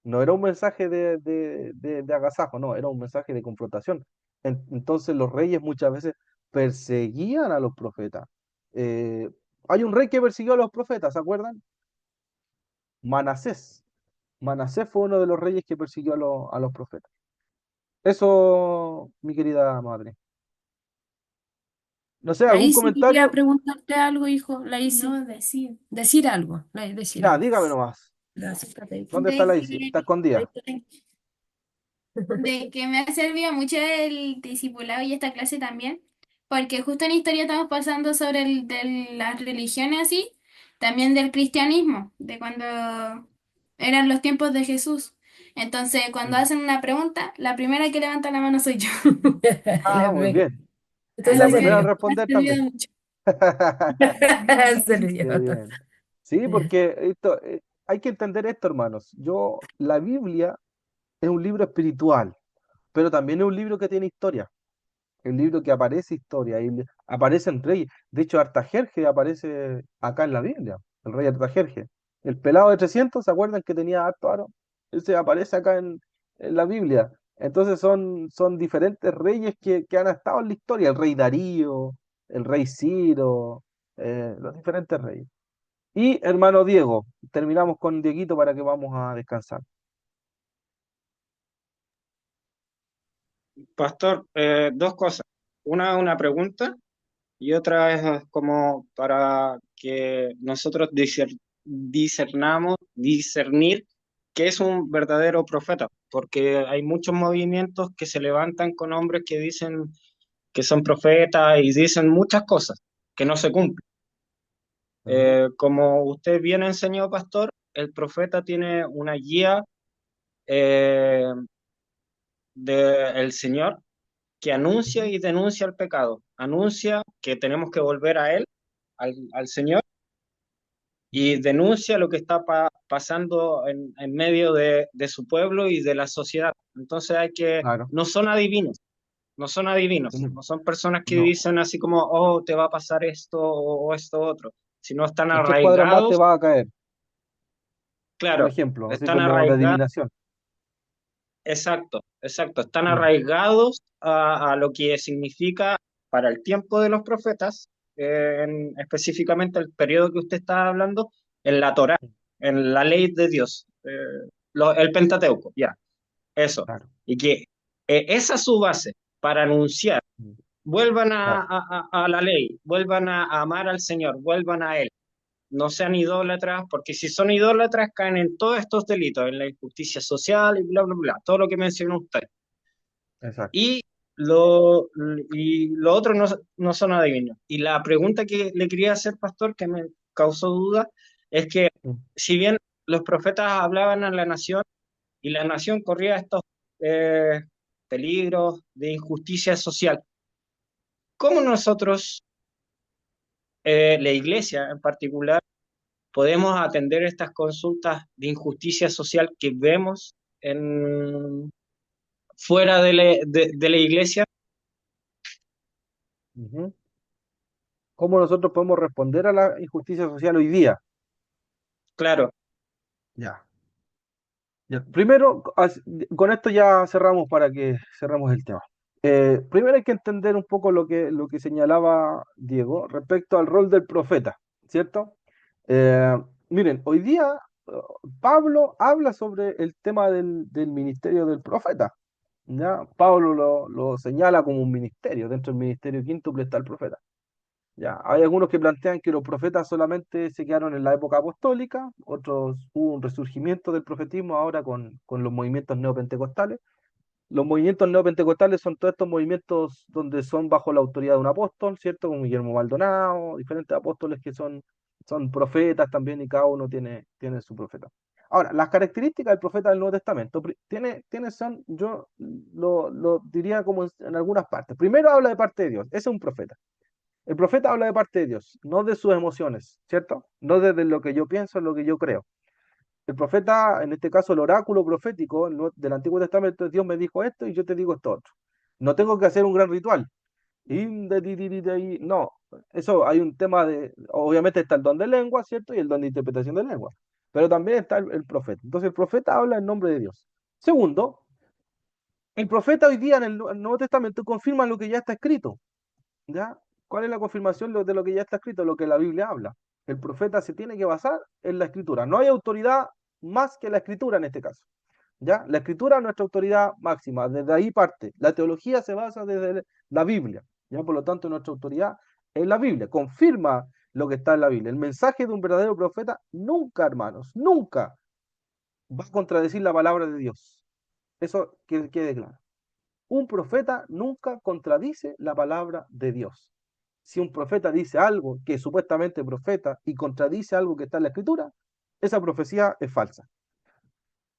No era un mensaje de agasajo, no, era un mensaje de confrontación. Entonces los reyes muchas veces perseguían a los profetas. Eh, Hay un rey que persiguió a los profetas, ¿se acuerdan? Manasés. Manasés fue uno de los reyes que persiguió a los profetas. Eso, mi querida madre. No sé, La ¿algún Isi quería comentario? preguntarte algo, hijo. La Isi. No, decir. Decir algo. Decir Ya, algo. dígame nomás. Gracias, ¿Dónde está De la Isi? Está escondida. que me ha servido mucho el discipulado y esta clase también, porque justo en historia estamos pasando sobre de las religiones así, también del cristianismo, de cuando eran los tiempos de Jesús. Entonces, cuando Mm. hacen una pregunta, la primera que levanta la mano soy yo. La Ah, muy ve. bien. Y la Entonces Así primera en que sirvió. me ha responder servido también. mucho. Sirvió. Qué bien. Sí, porque hay que entender esto, hermanos. La Biblia es un libro espiritual, pero también es un libro que tiene historia. Es un libro que aparece historia, y aparecen reyes. De hecho, Artajerje aparece acá en la Biblia, el rey Artajerje. El pelado de 300, ¿se acuerdan que tenía harto aro? Ese aparece acá en la Biblia. Entonces son diferentes reyes que han estado en la historia. El rey Darío, el rey Ciro, los diferentes reyes. Y hermano Diego, terminamos con Dieguito para que vamos a descansar. Pastor, dos cosas. Una pregunta y otra es como para que nosotros discernir qué es un verdadero profeta, porque hay muchos movimientos que se levantan con hombres que dicen que son profetas y dicen muchas cosas que no se cumplen. Ujú. Como usted bien enseñó, pastor, el profeta tiene una guía eh, del Señor que anuncia Ujú. y denuncia el pecado, anuncia que tenemos que volver a Él, al Señor, y denuncia lo que está pasando en medio de su pueblo y de la sociedad. Entonces Claro. no son adivinos, no son adivinos, Ujú. no son personas que No. dicen así como, oh, te va a pasar esto o esto otro, sino están ¿En 3 cuadras más te arraigados, va a caer? Un claro, ejemplo, así están como de arraigados. adivinación. Exacto, exacto. Están Mm. arraigados a lo que significa para el tiempo de los profetas, específicamente el periodo que usted está hablando, en la Torá, en la ley de Dios, el Pentateuco, ya, eso. Claro. Y que esa es su base para anunciar, Mm. vuelvan Claro. a la ley, vuelvan a amar al Señor, vuelvan a Él, no sean idólatras, porque si son idólatras caen en todos estos delitos, en la injusticia social y bla, bla, bla, todo lo que mencionó usted. Exacto. Y lo, y lo otro no son adivinos. Y la pregunta que le quería hacer, pastor, que me causó duda, es que Mm. si bien los profetas hablaban a la nación y la nación corría estos eh, peligros de injusticia social, ¿cómo nosotros, la iglesia en particular, podemos atender estas consultas de injusticia social que vemos fuera de la iglesia? Ujú. ¿Cómo nosotros podemos responder a la injusticia social hoy día? Claro, Ya. Ya. Primero, con esto ya cerramos para que cerramos el tema. Primero hay que entender un poco lo que señalaba Diego respecto al rol del profeta, ¿cierto? Eh, Miren, hoy día eh, Pablo habla sobre el tema del ministerio del profeta, ¿ya? Pablo lo señala como un ministerio, dentro del ministerio quíntuple está el profeta. Ya, hay algunos que plantean que los profetas solamente se quedaron en la época apostólica, otros hubo un resurgimiento del profetismo ahora con los movimientos neopentecostales. Los movimientos neopentecostales son todos estos movimientos donde son bajo la autoridad de un apóstol, ¿cierto? Como Guillermo Maldonado, diferentes apóstoles que son profetas también y cada uno tiene su profeta. Ahora, las características del profeta del Nuevo Testamento yo lo diría como en algunas partes. Primero habla de parte de Dios, ese es un profeta. El profeta habla de parte de Dios, no de sus emociones, ¿cierto? No desde lo que yo pienso, lo que yo creo. El profeta, en este caso el oráculo profético del Antiguo Testamento, Dios me dijo esto y yo te digo esto otro. No tengo que hacer un gran ritual. No, eso hay un tema obviamente está el don de lengua, ¿cierto? Y el don de interpretación de lengua. Pero también está el profeta. Entonces el profeta habla en nombre de Dios. Segundo, el profeta hoy día en el Nuevo Testamento confirma lo que ya está escrito. ¿Ya? ¿Cuál es la confirmación de lo que ya está escrito, lo que la Biblia habla? El profeta se tiene que basar en la escritura. No hay autoridad más que la escritura en este caso. ¿Ya? La escritura es nuestra autoridad máxima. Desde ahí parte. La teología se basa desde la Biblia. ¿Ya? Por lo tanto, nuestra autoridad es la Biblia. Confirma lo que está en la Biblia. El mensaje de un verdadero profeta nunca, hermanos, nunca va a contradecir la palabra de Dios. Eso que quede claro. Un profeta nunca contradice la palabra de Dios. Si un profeta dice algo que es supuestamente profeta y contradice algo que está en la escritura, esa profecía es falsa.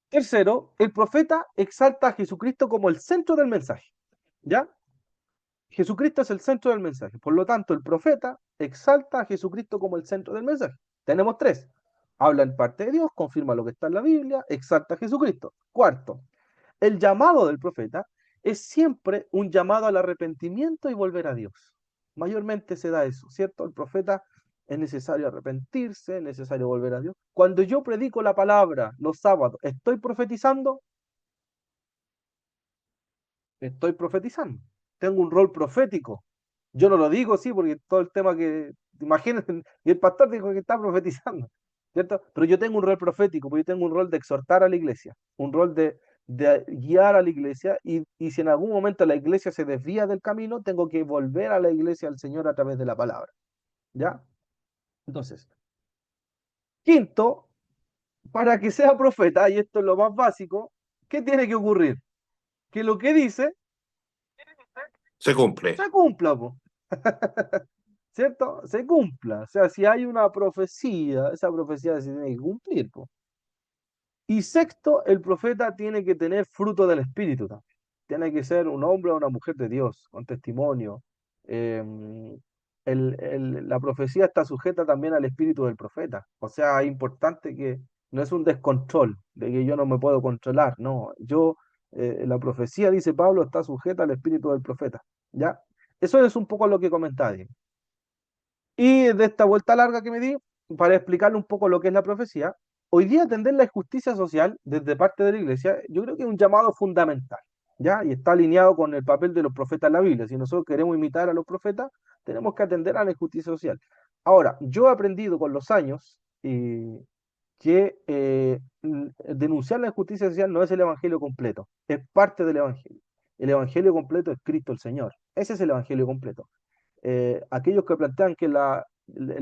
Tercero, el profeta exalta a Jesucristo como el centro del mensaje. ¿Ya? Jesucristo es el centro del mensaje. Por lo tanto, el profeta exalta a Jesucristo como el centro del mensaje. Tenemos tres. Habla en parte de Dios, confirma lo que está en la Biblia, exalta a Jesucristo. Cuarto, el llamado del profeta es siempre un llamado al arrepentimiento y volver a Dios. Mayormente se da eso, ¿cierto? El profeta es necesario arrepentirse, es necesario volver a Dios. Cuando yo predico la palabra los sábados, ¿estoy profetizando? Estoy profetizando. Tengo un rol profético. Yo no lo digo, sí, porque todo el tema que, imagínense, y el pastor dijo que está profetizando, ¿cierto? Pero yo tengo un rol profético, porque yo tengo un rol de exhortar a la iglesia, un rol de guiar a la iglesia, y si en algún momento la iglesia se desvía del camino, tengo que volver a la iglesia al Señor a través de la palabra, ¿ya? Entonces, quinto, para que sea profeta, y esto es lo más básico, ¿qué tiene que ocurrir? Que lo que dice Se cumple. se cumpla, po. ¿Cierto? Se cumpla. O sea, si hay una profecía, esa profecía se tiene que cumplir, po. Y sexto, el profeta tiene que tener fruto del Espíritu también. Tiene que ser un hombre o una mujer de Dios, con testimonio. Em, la profecía está sujeta también al espíritu del profeta. O sea, es importante que no es un descontrol, de que yo no me puedo controlar. No, la profecía, dice Pablo, está sujeta al espíritu del profeta. ¿Ya? Eso es un poco lo que comentaba Diego. Y de esta vuelta larga que me di, para explicarle un poco lo que es la profecía, hoy día atender la justicia social desde parte de la iglesia, yo creo que es un llamado fundamental, ¿ya? Y está alineado con el papel de los profetas en la Biblia. Si nosotros queremos imitar a los profetas, tenemos que atender a la justicia social. Ahora, yo he aprendido con los años que denunciar la injusticia social no es el evangelio completo, es parte del evangelio. El evangelio completo es Cristo el Señor. Ese es el evangelio completo. Aquellos que plantean que el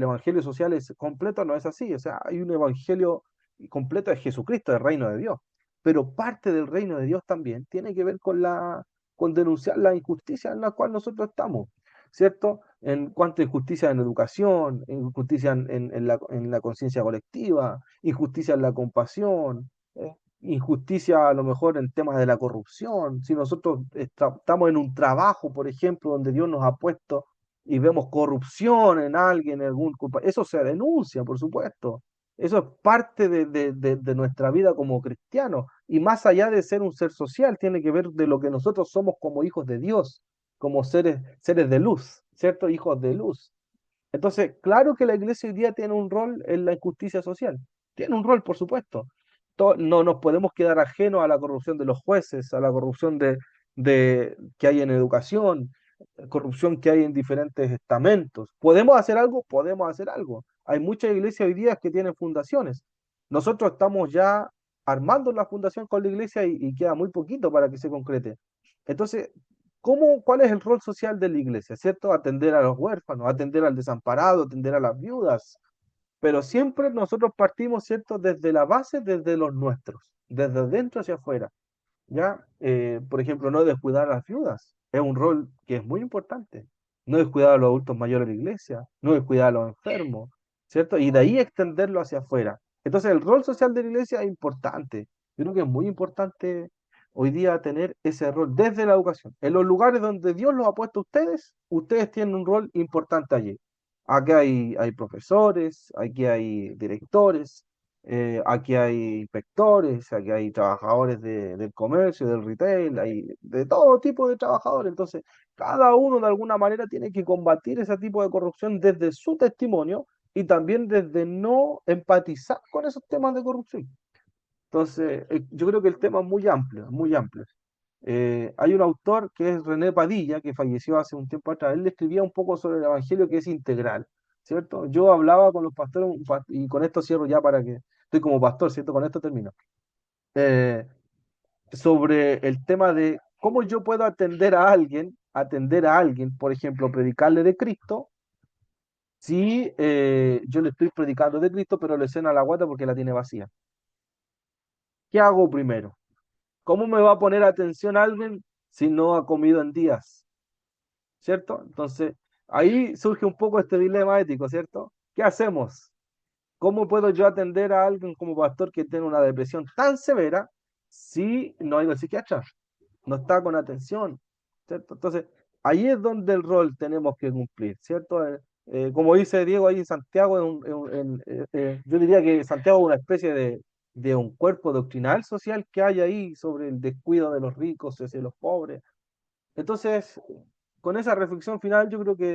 evangelio social es completo, no es así. O sea, hay un evangelio completo de Jesucristo, del reino de Dios. Pero parte del reino de Dios también tiene que ver con denunciar la injusticia en la cual nosotros estamos, ¿cierto? En cuanto a injusticia en educación, injusticia en la conciencia colectiva, injusticia en la compasión, injusticia a lo mejor en temas de la corrupción. Si nosotros estamos en un trabajo, por ejemplo, donde Dios nos ha puesto y vemos corrupción en alguien, en algún culpa, eso se denuncia, por supuesto. Eso es parte de nuestra vida como cristianos. Y más allá de ser un ser social, tiene que ver de lo que nosotros somos como hijos de Dios, como seres de luz. ¿cierto? Hijos de luz. Entonces, claro que la iglesia hoy día tiene un rol en la injusticia social. Tiene un rol, por supuesto. No nos podemos quedar ajenos a la corrupción de los jueces, a la corrupción que hay en educación, corrupción que hay en diferentes estamentos. ¿Podemos hacer algo? Podemos hacer algo. Hay muchas iglesias hoy día que tienen fundaciones. Nosotros estamos ya armando la fundación con la iglesia y queda muy poquito para que se concrete. Entonces, ¿cuál es el rol social de la iglesia? ¿Cierto? Atender a los huérfanos, atender al desamparado, atender a las viudas. Pero siempre nosotros partimos, ¿cierto? Desde la base, desde los nuestros, desde dentro hacia afuera. ¿Ya? Por ejemplo, no descuidar a las viudas. Es un rol que es muy importante. No descuidar a los adultos mayores de la iglesia, no descuidar a los enfermos, ¿cierto? Y de ahí extenderlo hacia afuera. Entonces, el rol social de la iglesia es importante. Yo creo que es muy importante hoy día tener ese rol desde la educación. En los lugares donde Dios los ha puesto a ustedes, ustedes tienen un rol importante allí. Aquí hay profesores, aquí hay directores, aquí hay inspectores, aquí hay trabajadores del comercio, del retail, hay de todo tipo de trabajadores. Entonces, cada uno de alguna manera tiene que combatir ese tipo de corrupción desde su testimonio y también desde no empatizar con esos temas de corrupción. Entonces, yo creo que el tema es muy amplio, muy amplio. Hay un autor que es René Padilla, que falleció hace un tiempo atrás. Él escribía un poco sobre el Evangelio que es integral, ¿cierto? Yo hablaba con los pastores, y con esto cierro ya para que estoy como pastor, ¿cierto? Con esto termino. Eh, Sobre el tema de cómo yo puedo atender a alguien, por ejemplo, predicarle de Cristo, si yo le estoy predicando de Cristo, pero le cena la guata porque la tiene vacía. ¿Qué hago primero? ¿Cómo me va a poner atención alguien si no ha comido en días? ¿Cierto? Entonces, ahí surge un poco este dilema ético, ¿cierto? ¿Qué hacemos? ¿Cómo puedo yo atender a alguien como pastor que tiene una depresión tan severa si no ha ido al psiquiatra? No está con atención, ¿cierto? Entonces, ahí es donde el rol tenemos que cumplir, ¿cierto? Como dice Diego ahí en Santiago, yo diría que Santiago es una especie de un cuerpo doctrinal social que hay ahí sobre el descuido de los ricos hacia los pobres. Entonces, con esa reflexión final, yo creo que